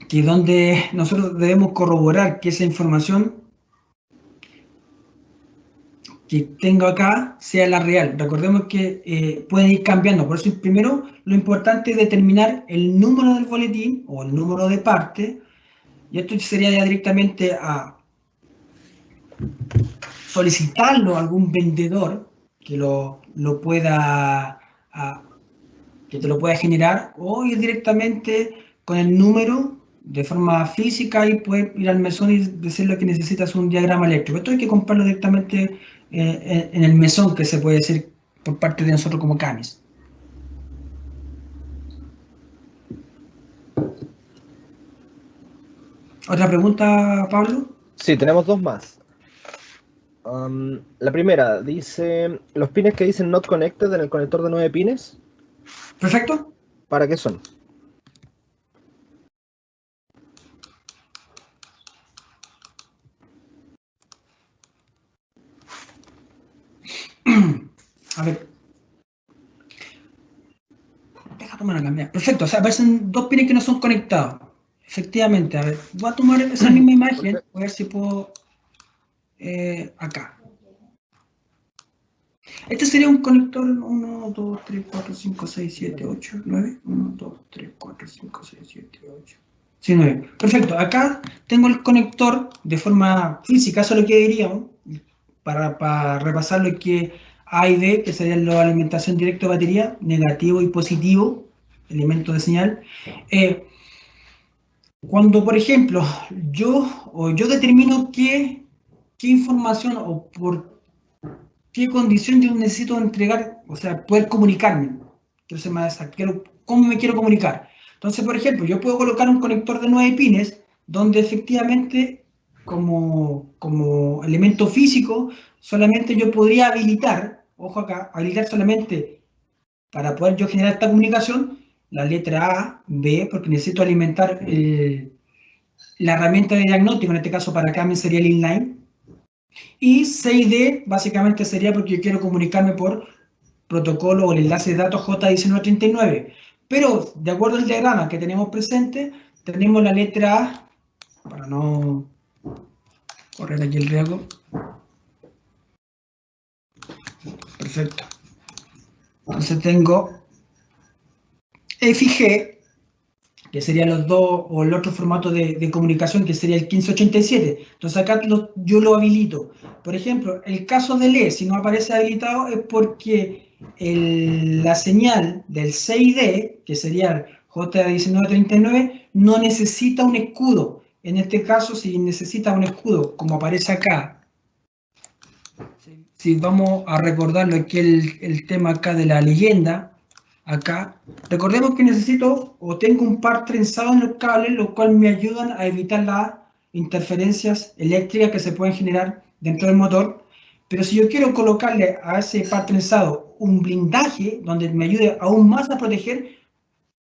B: Que es donde nosotros debemos corroborar que esa información que tengo acá sea la real. Recordemos que pueden ir cambiando, por eso primero lo importante es determinar el número del boletín o el número de parte, y esto sería ya directamente a solicitarlo a algún vendedor que que te lo pueda generar, o ir directamente con el número de forma física y poder ir al mesón y decirle que necesitas un diagrama eléctrico. Esto hay que comprarlo directamente en el mesón, que se puede decir por parte de nosotros como Camis. ¿Otra pregunta, Pablo?
C: Sí, tenemos dos más. La primera dice, los pines que dicen not connected en el conector de 9 pines,
B: ¿Perfecto?
C: ¿para qué son?
B: A ver. Deja tomar una cambiar. Perfecto, o sea, aparecen dos pines que no son conectados. Efectivamente, a ver, voy a tomar esa misma imagen, a ver si puedo... acá. Este sería un conector 1, 2, 3, 4, 5, 6, 7, 8, 9. 1, 2, 3, 4, 5, 6, 7, 8. Sí, 9. Perfecto. Acá tengo el conector de forma física, eso es lo que diríamos, para repasar lo que A y B, que serían la alimentación directa de batería, negativo y positivo, elemento de señal. Cuando, por ejemplo, yo determino qué información o por qué condición yo necesito entregar, o sea, poder comunicarme. Entonces, ¿cómo me quiero comunicar? Entonces, por ejemplo, yo puedo colocar un conector de 9 pines donde efectivamente, como elemento físico, solamente yo podría habilitar, ojo acá, habilitar solamente para poder yo generar esta comunicación, la letra A, B, porque necesito alimentar la herramienta de diagnóstico, en este caso para Camin sería el inline, y C y D básicamente sería porque yo quiero comunicarme por protocolo o el enlace de datos J1939. Pero de acuerdo al diagrama que tenemos presente, tenemos la letra A, para no correr aquí el riesgo. Perfecto. Entonces tengo F y G, que serían los dos, o el otro formato de comunicación, que sería el 1587. Entonces acá yo lo habilito. Por ejemplo, el caso del E, si no aparece habilitado, es porque la señal del 6D, que sería el J1939, no necesita un escudo. En este caso, si necesita un escudo, como aparece acá, si vamos a recordar lo que es el tema acá de la leyenda, acá, recordemos que necesito o tengo un par trenzado en los cables, los cuales me ayudan a evitar las interferencias eléctricas que se pueden generar dentro del motor. Pero si yo quiero colocarle a ese par trenzado un blindaje donde me ayude aún más a proteger,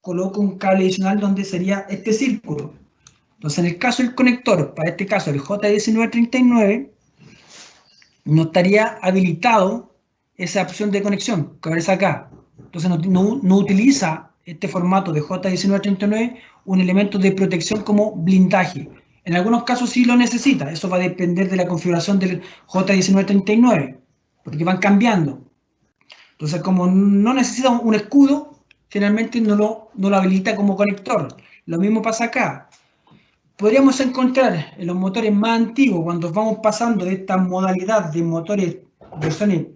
B: coloco un cable adicional donde sería este círculo. Entonces, en el caso del conector, para este caso el J1939, no estaría habilitado esa opción de conexión que aparece acá. Entonces no utiliza este formato de J1939 un elemento de protección como blindaje. En algunos casos sí lo necesita, eso va a depender de la configuración del J1939, porque van cambiando. Entonces, como no necesita un escudo, generalmente no lo habilita como conector. Lo mismo pasa acá. Podríamos encontrar en los motores más antiguos, cuando vamos pasando de esta modalidad de motores versiones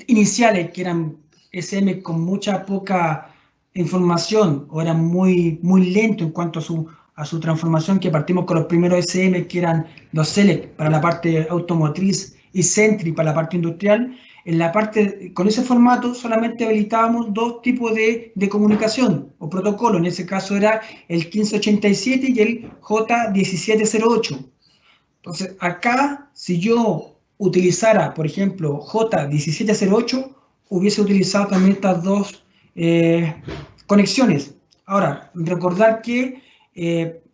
B: iniciales, que eran SM con mucha poca información, o eran muy lento en cuanto a su transformación, que partimos con los primeros SM, que eran los Select para la parte automotriz y Sentry para la parte industrial. En la parte, con ese formato solamente habilitábamos dos tipos de comunicación o protocolo. En ese caso era el 1587 y el J1708. Entonces, acá, si yo utilizara, por ejemplo, J1708, hubiese utilizado también estas dos conexiones. Ahora, recordar que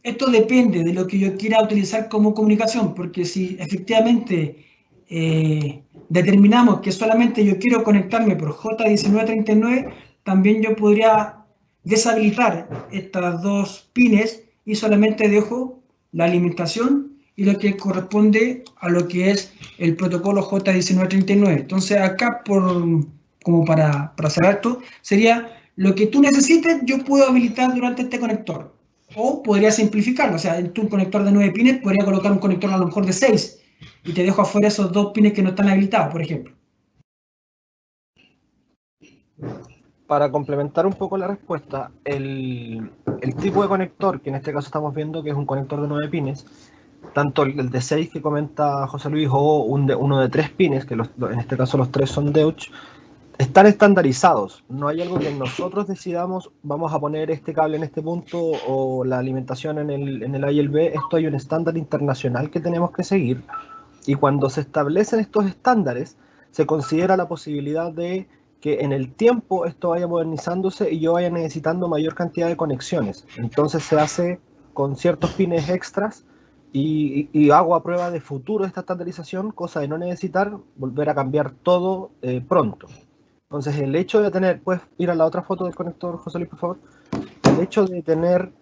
B: esto depende de lo que yo quiera utilizar como comunicación, porque si efectivamente determinamos que solamente yo quiero conectarme por J1939, también yo podría deshabilitar estas dos pines y solamente dejo la alimentación y lo que corresponde a lo que es el protocolo J1939. Entonces acá, como para cerrar esto, sería lo que tú necesites, yo puedo habilitar durante este conector. O podría simplificarlo, o sea, en tu conector de 9 pines podría colocar un conector a lo mejor de 6 y te dejo afuera esos dos pines que no están habilitados, por ejemplo.
C: Para complementar un poco la respuesta, el tipo de conector, que en este caso estamos viendo que es un conector de 9 pines, tanto el de 6 que comenta José Luis o uno de 3 pines, que en este caso los 3 son Deutsch, están estandarizados. No hay algo que nosotros decidamos, vamos a poner este cable en este punto o la alimentación en el A y el B. Esto hay un estándar internacional que tenemos que seguir, Y cuando se establecen estos estándares, se considera la posibilidad de que en el tiempo esto vaya modernizándose y yo vaya necesitando mayor cantidad de conexiones. Entonces se hace con ciertos pines extras y hago a prueba de futuro esta estandarización, cosa de no necesitar volver a cambiar todo pronto. Entonces el hecho de tener, ¿puedes ir a la otra foto del conector, José Luis, por favor? El hecho de tener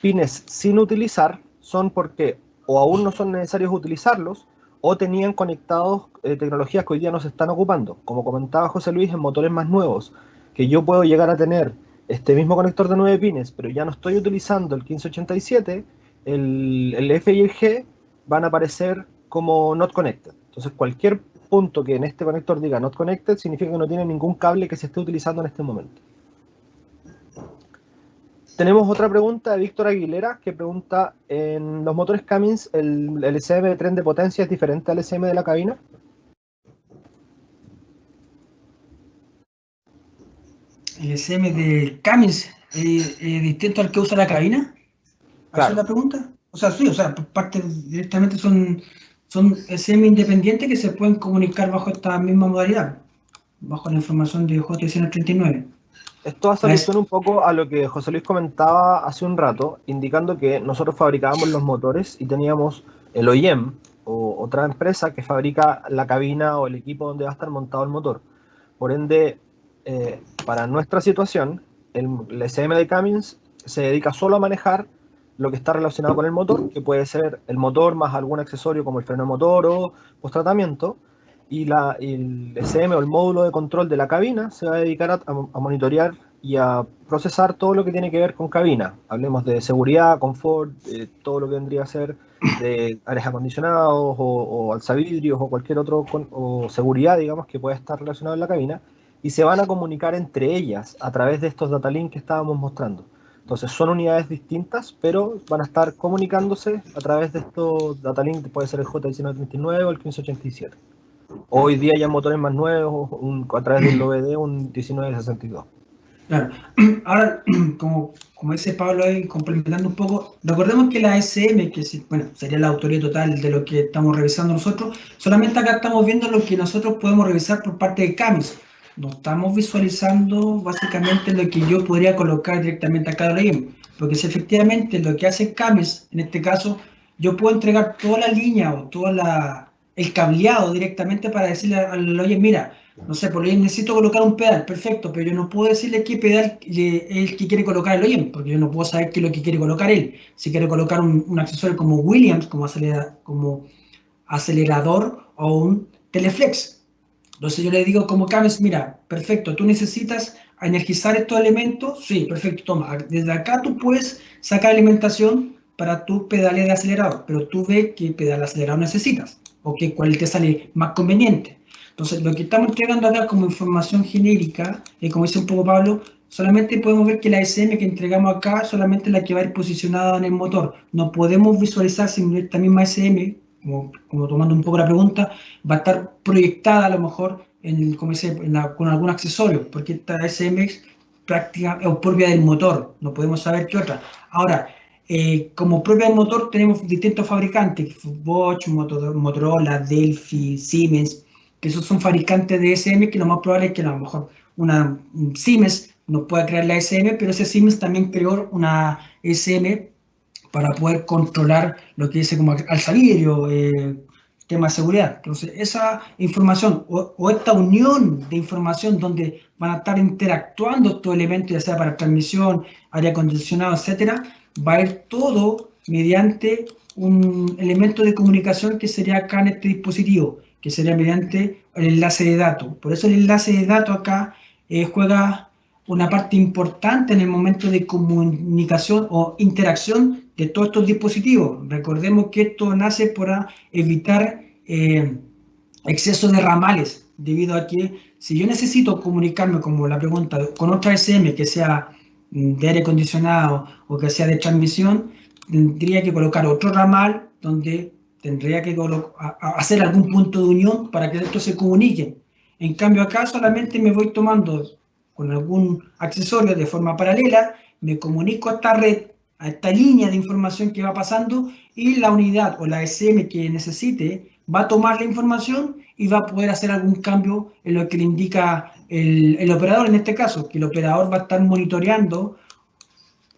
C: pines sin utilizar son porque o aún no son necesarios utilizarlos o tenían conectados tecnologías que hoy día no se están ocupando. Como comentaba José Luis, en motores más nuevos, que yo puedo llegar a tener este mismo conector de 9 pines, pero ya no estoy utilizando el 1587, el F y el G van a aparecer como not connected. Entonces cualquier punto que en este conector diga not connected significa que no tiene ningún cable que se esté utilizando en este momento. Tenemos otra pregunta de Víctor Aguilera, que pregunta, ¿en los motores Cummins el LCM de tren de potencia es diferente al LCM de la cabina?
B: ¿El SM de Cummins es distinto al que usa la cabina? ¿Esa es la pregunta? O sea, sí, o sea, parte directamente son SM independientes que se pueden comunicar bajo esta misma modalidad, bajo la información de J1939.
C: Esto hace alusión un poco a lo que José Luis comentaba hace un rato, indicando que nosotros fabricábamos los motores y teníamos el OEM, o otra empresa que fabrica la cabina o el equipo donde va a estar montado el motor. Por ende, para nuestra situación, el SM de Cummins se dedica solo a manejar lo que está relacionado con el motor, que puede ser el motor más algún accesorio como el freno de motor o post-tratamiento, y el SM o el módulo de control de la cabina se va a dedicar a monitorear y a procesar todo lo que tiene que ver con cabina. Hablemos de seguridad, confort, todo lo que vendría a ser de aires acondicionados o alzavidrios o cualquier otro o seguridad, digamos, que pueda estar relacionado en la cabina, y se van a comunicar entre ellas a través de estos data links que estábamos mostrando. Entonces son unidades distintas, pero van a estar comunicándose a través de estos data links, puede ser el J1939 o el 1587. Hoy día ya motores más nuevos, a través del OBD, un 1962.
B: Claro. Ahora, como dice Pablo ahí, complementando un poco, recordemos que la SM, que bueno, sería la autoría total de lo que estamos revisando nosotros, solamente acá estamos viendo lo que nosotros podemos revisar por parte de Cummins. No estamos visualizando básicamente lo que yo podría colocar directamente acá de OEM, porque si efectivamente lo que hace Cummins, en este caso, yo puedo entregar toda la línea o todo el cableado directamente para decirle al OEM, mira, no sé, por ahí necesito colocar un pedal, perfecto, pero yo no puedo decirle qué pedal es el que quiere colocar el OEM, porque yo no puedo saber qué es lo que quiere colocar él. Si quiere colocar un accesorio como Williams, como acelerador o un Teleflex. Entonces yo le digo como Cummins, mira, perfecto, tú necesitas energizar estos elementos, sí, perfecto, toma, desde acá tú puedes sacar alimentación para tus pedales de acelerador, pero tú ves qué pedal de acelerador necesitas, o cuál te sale más conveniente. Entonces, lo que estamos entregando acá como información genérica, como dice un poco Pablo, solamente podemos ver que la SM que entregamos acá solamente es la que va a ir posicionada en el motor. No podemos visualizar si esta misma SM, como tomando un poco la pregunta, va a estar proyectada a lo mejor como dice, con algún accesorio, porque esta SM es propia del motor, no podemos saber qué otra. Ahora, como propia del motor tenemos distintos fabricantes, Bosch, Motorola, Delphi, Siemens, que esos son fabricantes de SM, que lo más probable es que a lo mejor un Siemens no pueda crear la SM, pero ese Siemens también creó una SM para poder controlar lo que dice como alzavidrio, tema de seguridad. Entonces, esa información o esta unión de información donde van a estar interactuando estos elementos, ya sea para transmisión, aire acondicionado, etcétera, va a ir todo mediante un elemento de comunicación que sería acá en este dispositivo, que sería mediante el enlace de datos. Por eso el enlace de datos acá juega una parte importante en el momento de comunicación o interacción de todos estos dispositivos. Recordemos que esto nace para evitar exceso de ramales, debido a que si yo necesito comunicarme, como la pregunta, con otra SM que sea de aire acondicionado o que sea de transmisión, tendría que colocar otro ramal donde tendría que hacer algún punto de unión para que esto se comunique. En cambio acá solamente me voy tomando con algún accesorio de forma paralela, me comunico a esta red, a esta línea de información que va pasando, y la unidad o la SM que necesite va a tomar la información y va a poder hacer algún cambio en lo que le indica el operador, en este caso, que el operador va a estar monitoreando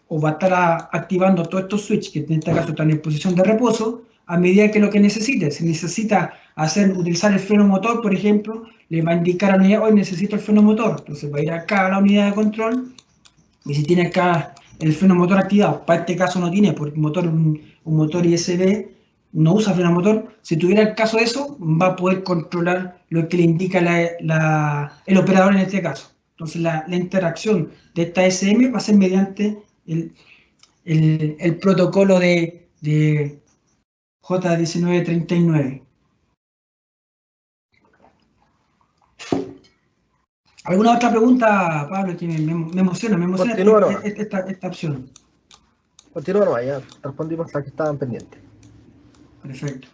B: o va a estar activando todos estos switches, que en este caso están en posición de reposo, a medida que lo que necesite. Si necesita utilizar el freno motor, por ejemplo, le va a indicar a la unidad, hoy necesito el freno motor. Entonces va a ir acá a la unidad de control, y si tiene acá el freno motor activado, para este caso no tiene, porque un motor ISB no usa freno motor. Si tuviera el caso de eso, va a poder controlar lo que le indica el operador en este caso. Entonces la interacción de esta SM va a ser mediante el protocolo de J1939. ¿Alguna otra pregunta, Pablo, que me emociona
C: Continúa
B: esta opción?
C: Continúa nomás, ya respondimos a que estaban pendientes.
B: Perfecto.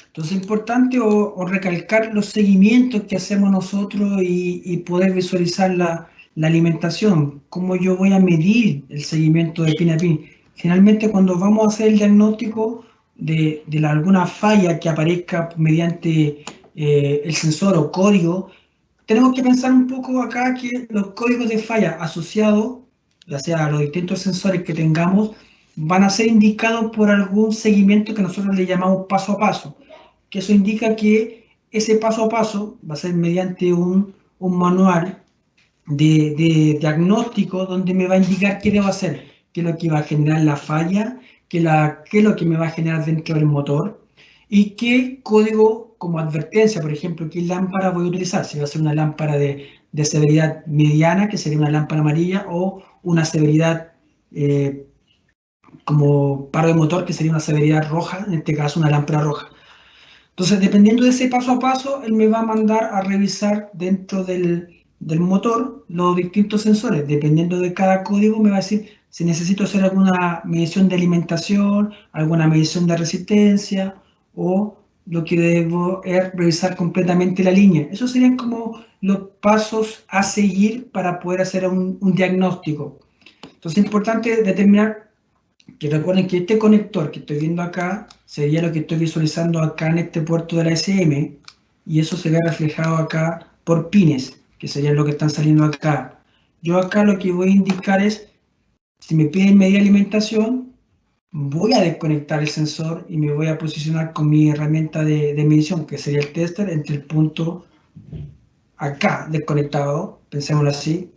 B: Entonces es importante o recalcar los seguimientos que hacemos nosotros y poder visualizar la alimentación, cómo yo voy a medir el seguimiento de pin a pin. Generalmente cuando vamos a hacer el diagnóstico de alguna falla que aparezca mediante el sensor o código, tenemos que pensar un poco acá que los códigos de falla asociados, ya sea a los distintos sensores que tengamos, van a ser indicados por algún seguimiento que nosotros le llamamos paso a paso, que eso indica que ese paso a paso va a ser mediante un manual de diagnóstico donde me va a indicar qué debo hacer, qué es lo que va a generar la falla, qué es lo que me va a generar dentro del motor y qué código como advertencia, por ejemplo, qué lámpara voy a utilizar, si va a ser una lámpara de severidad mediana, que sería una lámpara amarilla, o una severidad como paro de motor, que sería una severidad roja, en este caso una lámpara roja. Entonces, dependiendo de ese paso a paso, él me va a mandar a revisar dentro del motor los distintos sensores. Dependiendo de cada código, me va a decir si necesito hacer alguna medición de alimentación, alguna medición de resistencia, o lo que debo es revisar completamente la línea. Esos serían como los pasos a seguir para poder hacer un diagnóstico. Entonces, es importante determinar que recuerden que este conector que estoy viendo acá sería lo que estoy visualizando acá en este puerto de la SM, y eso se ve reflejado acá por pines, que sería lo que están saliendo acá. Yo acá lo que voy a indicar es, si me piden medir alimentación, voy a desconectar el sensor y me voy a posicionar con mi herramienta de medición, que sería el tester, entre el punto acá desconectado, pensémoslo así,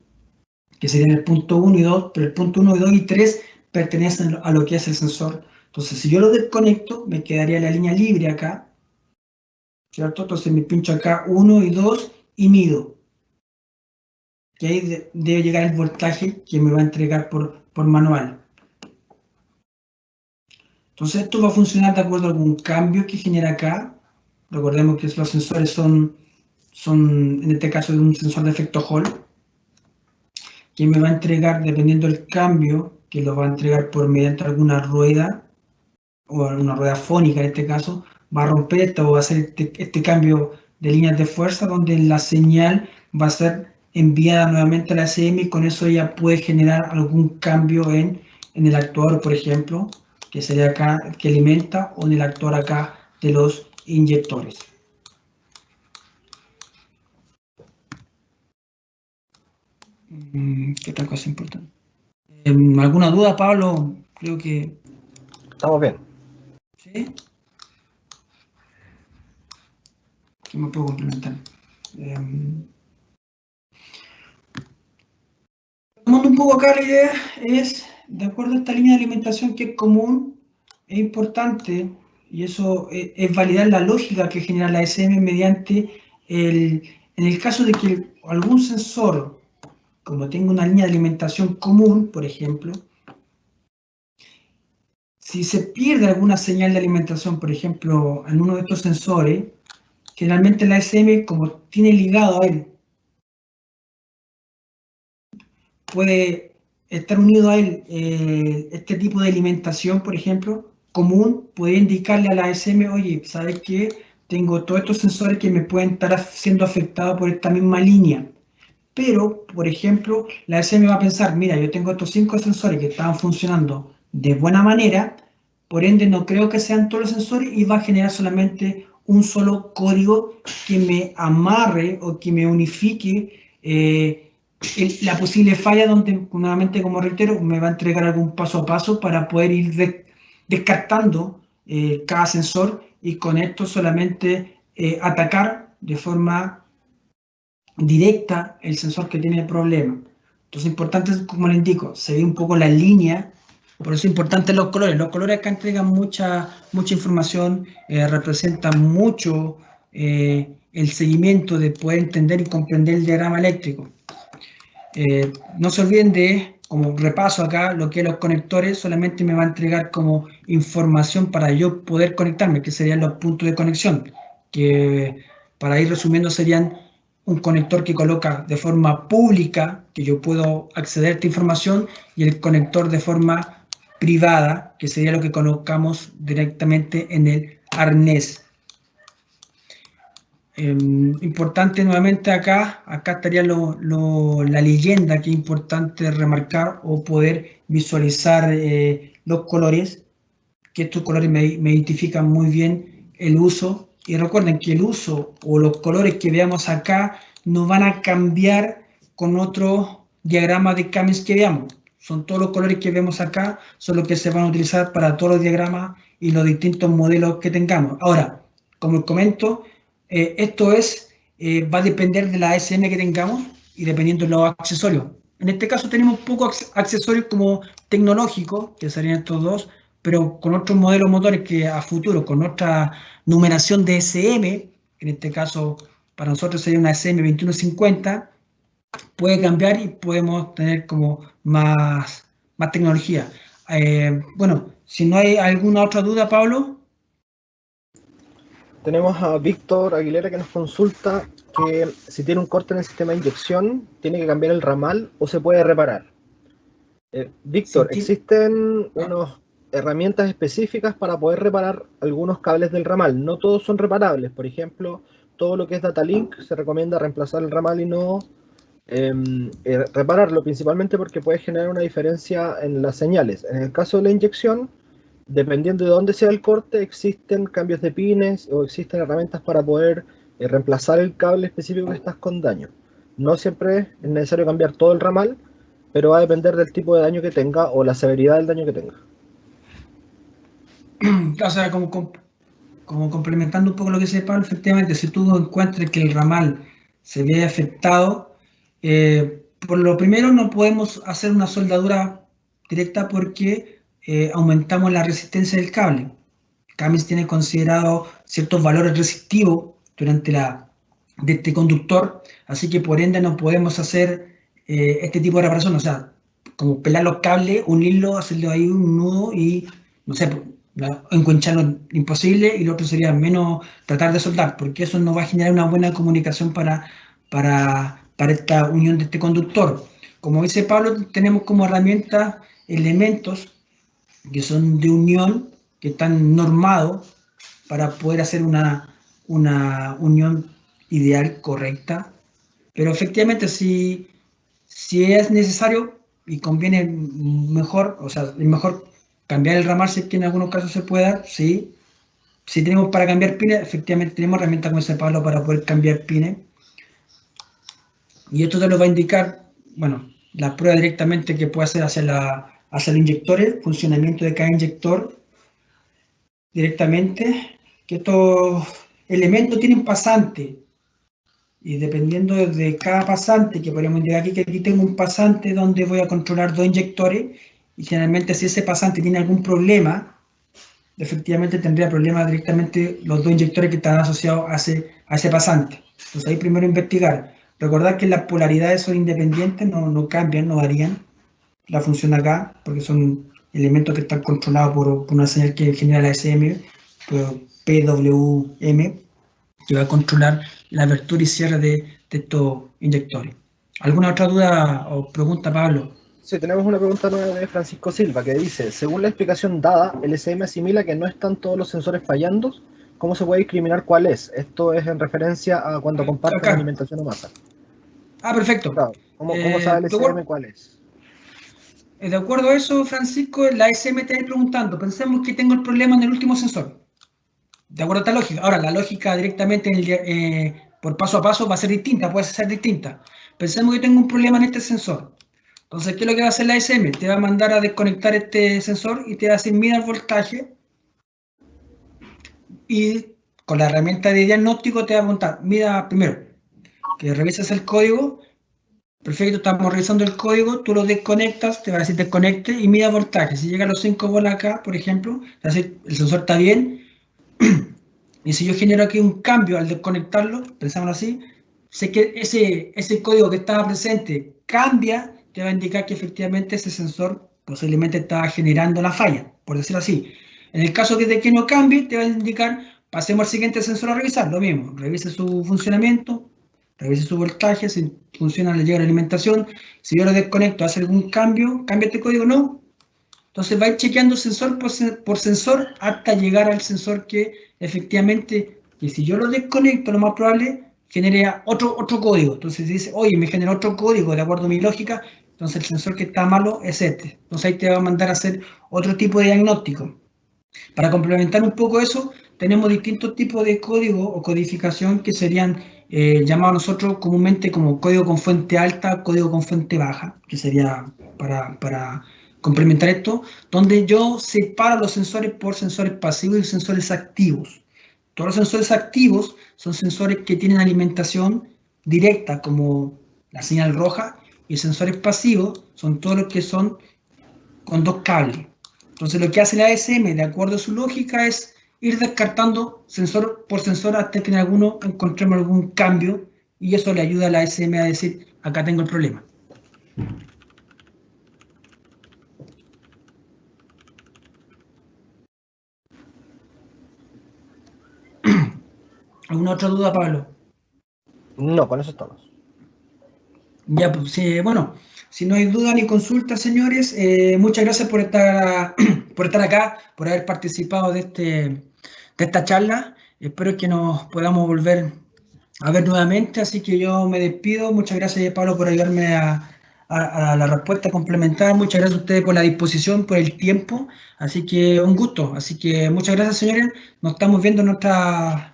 B: que serían el punto 1 y 2, pero el punto 1, 2 y 3 pertenecen a lo que es el sensor. Entonces, si yo lo desconecto, me quedaría la línea libre acá, ¿cierto? Entonces me pincho acá 1 y 2 y mido. Y ahí debe llegar el voltaje que me va a entregar por manual. Entonces esto va a funcionar de acuerdo a algún cambio que genera acá. Recordemos que los sensores son en este caso, de un sensor de efecto Hall, que me va a entregar, dependiendo del cambio, que lo va a entregar por mediante alguna rueda, o alguna rueda fónica en este caso, va a romper esto, o va a hacer este cambio de líneas de fuerza, donde la señal va a ser enviada nuevamente a la SM, y con eso ya puede generar algún cambio en el actuador, por ejemplo, que sería acá, que alimenta, o en el actuador acá de los inyectores. ¿Qué otra cosa importante? ¿Alguna duda, Pablo? Creo que...
C: Estamos bien.
B: ¿Sí? ¿Qué me puedo complementar? Tomando un poco acá la idea es, de acuerdo a esta línea de alimentación que es común, es importante, y eso es validar la lógica que genera la SM mediante en el caso de que algún sensor, como tenga una línea de alimentación común, por ejemplo, si se pierde alguna señal de alimentación, por ejemplo, en uno de estos sensores, generalmente la SM, como tiene ligado a él, puede estar unido a él este tipo de alimentación, por ejemplo, común, puede indicarle a la SM, oye, ¿sabes qué? Tengo todos estos sensores que me pueden estar siendo afectados por esta misma línea. Pero, por ejemplo, la SM va a pensar, mira, yo tengo estos 5 sensores que estaban funcionando de buena manera, por ende no creo que sean todos los sensores y va a generar solamente un solo código que me amarre o que me unifique la posible falla donde, nuevamente como reitero, me va a entregar algún paso a paso para poder ir descartando cada sensor y con esto solamente atacar de forma directa el sensor que tiene el problema. Entonces, importante, como le indico, se ve un poco la línea, por eso es importante los colores. Los colores acá entregan mucha información, representan mucho el seguimiento de poder entender y comprender el diagrama eléctrico. No se olviden de, como repaso acá, lo que los conectores solamente me va a entregar como información para yo poder conectarme, que serían los puntos de conexión, que para ir resumiendo serían un conector que coloca de forma pública, que yo puedo acceder a esta información, y el conector de forma privada, que sería lo que colocamos directamente en el arnés. Importante nuevamente acá estaría la leyenda que es importante remarcar o poder visualizar los colores, que estos colores me identifican muy bien el uso, y recuerden que el uso o los colores que veamos acá no van a cambiar con otro diagrama de Cummins que veamos. Son todos los colores que vemos acá, son los que se van a utilizar para todos los diagramas y los distintos modelos que tengamos. Ahora, como les comento, esto va a depender de la ASM que tengamos y dependiendo de los accesorios. En este caso tenemos pocos accesorios como tecnológicos, que serían estos dos, pero con otros modelos motores que a futuro, con otra numeración de SM, en este caso para nosotros sería una SM2150, puede cambiar y podemos tener como más tecnología. Bueno, si no hay alguna otra duda, Pablo.
C: Tenemos a Víctor Aguilera que nos consulta que si tiene un corte en el sistema de inyección, ¿tiene que cambiar el ramal o se puede reparar? Víctor,
B: Sí,
C: existen unas herramientas específicas para poder reparar algunos cables del ramal. No todos son reparables. Por ejemplo, todo lo que es Datalink se recomienda reemplazar el ramal y no repararlo, principalmente porque puede generar una diferencia en las señales. En el caso de la inyección, dependiendo de dónde sea el corte, existen cambios de pines o existen herramientas para poder reemplazar el cable específico que estás con daño. No siempre es necesario cambiar todo el ramal, pero va a depender del tipo de daño que tenga o la severidad del daño que tenga.
B: O sea, como complementando un poco lo que dice Pablo, efectivamente, si tú encuentras que el ramal se ve afectado, por lo primero no podemos hacer una soldadura directa porque aumentamos la resistencia del cable. Cummins tiene considerado ciertos valores resistivos de este conductor, así que por ende no podemos hacer este tipo de reparación, o sea, como pelar los cables, unirlos, hacerle ahí un nudo y, no sé, encuencharlo imposible, y lo otro sería menos tratar de soldar, porque eso no va a generar una buena comunicación para esta unión de este conductor. Como dice Pablo, tenemos como herramienta elementos que son de unión, que están normados para poder hacer una unión ideal, correcta. Pero efectivamente, si es necesario y conviene mejor, o sea, es mejor cambiar el ramal si es que en algunos casos se pueda, sí. Si tenemos para cambiar pines, efectivamente tenemos herramientas como ese Pablo para poder cambiar pines. Y esto te lo va a indicar, bueno, la prueba directamente que puede hacer hacia los inyectores, funcionamiento de cada inyector directamente, que estos elementos tienen pasante, y dependiendo de cada pasante, que podemos indicar aquí que aquí tengo un pasante donde voy a controlar dos inyectores, y generalmente si ese pasante tiene algún problema, efectivamente tendría problemas directamente los dos inyectores que están asociados a ese pasante. Entonces ahí primero investigar. Recordar que las polaridades son independientes, no cambian, no varían la función acá, porque son elementos que están controlados por una señal que genera la SM, PWM, que va a controlar la abertura y cierre de estos inyectores. ¿Alguna otra duda o pregunta, Pablo?
C: Sí, tenemos una pregunta nueva de Francisco Silva que dice, según la explicación dada, el SM asimila que no están todos los sensores fallando. ¿Cómo se puede discriminar cuál es? Esto es en referencia a cuando comparten alimentación o masa.
B: Ah, perfecto.
C: Claro. ¿Cómo sabe el SM cuál es?
B: de acuerdo a eso, Francisco, la SM te está preguntando, pensemos que tengo el problema en el último sensor. De acuerdo a esta lógica. Ahora, la lógica directamente por paso a paso va a ser distinta, puede ser distinta. Pensemos que tengo un problema en este sensor. Entonces, ¿qué es lo que va a hacer la SM? Te va a mandar a desconectar este sensor y te va a decir, mira el voltaje. Y con la herramienta de diagnóstico te va a preguntar, mira primero, que revises el código. Perfecto, estamos revisando el código, tú lo desconectas, te va a decir desconecte y mira voltaje. Si llega a los 5 volts acá, por ejemplo, te va a decir el sensor está bien. Y si yo genero aquí un cambio al desconectarlo, pensámoslo así, sé que ese código que estaba presente cambia, te va a indicar que efectivamente ese sensor posiblemente estaba generando la falla, por decirlo así. En el caso de que no cambie, te va a indicar, pasemos al siguiente sensor a revisar, lo mismo, revise su funcionamiento, revise su voltaje, si funciona, le llega la alimentación, si yo lo desconecto, hace algún cambio, cambia este código, no. Entonces va a ir chequeando sensor por sensor hasta llegar al sensor que efectivamente, que si yo lo desconecto, lo más probable, genere otro código. Entonces dice, oye, me genera otro código de acuerdo a mi lógica, entonces el sensor que está malo es este. Entonces ahí te va a mandar a hacer otro tipo de diagnóstico. Para complementar un poco eso, tenemos distintos tipos de código o codificación que serían llamados nosotros comúnmente como código con fuente alta, código con fuente baja, que sería para complementar esto, donde yo separo los sensores por sensores pasivos y sensores activos. Todos los sensores activos son sensores que tienen alimentación directa, como la señal roja, y sensores pasivos son todos los que son con dos cables. Entonces lo que hace la ASM, de acuerdo a su lógica, es ir descartando sensor por sensor hasta que en alguno encontremos algún cambio, y eso le ayuda a la ASM a decir, acá tengo el problema. ¿Alguna otra duda, Pablo?
C: No, con eso estamos.
B: Ya, pues, sí, bueno, si no hay duda ni consulta, señores, muchas gracias por estar acá, por haber participado de esta charla. Espero que nos podamos volver a ver nuevamente, así que yo me despido. Muchas gracias, Pablo, por ayudarme a la respuesta complementar. Muchas gracias a ustedes por la disposición, por el tiempo. Así que un gusto. Así que muchas gracias, señores. Nos estamos viendo en nuestra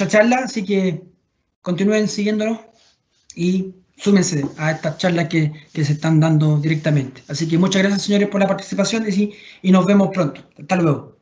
B: charla, así que continúen siguiéndonos y súmense a estas charlas que se están dando directamente. Así que muchas gracias, señores, por la participación y nos vemos pronto. Hasta luego.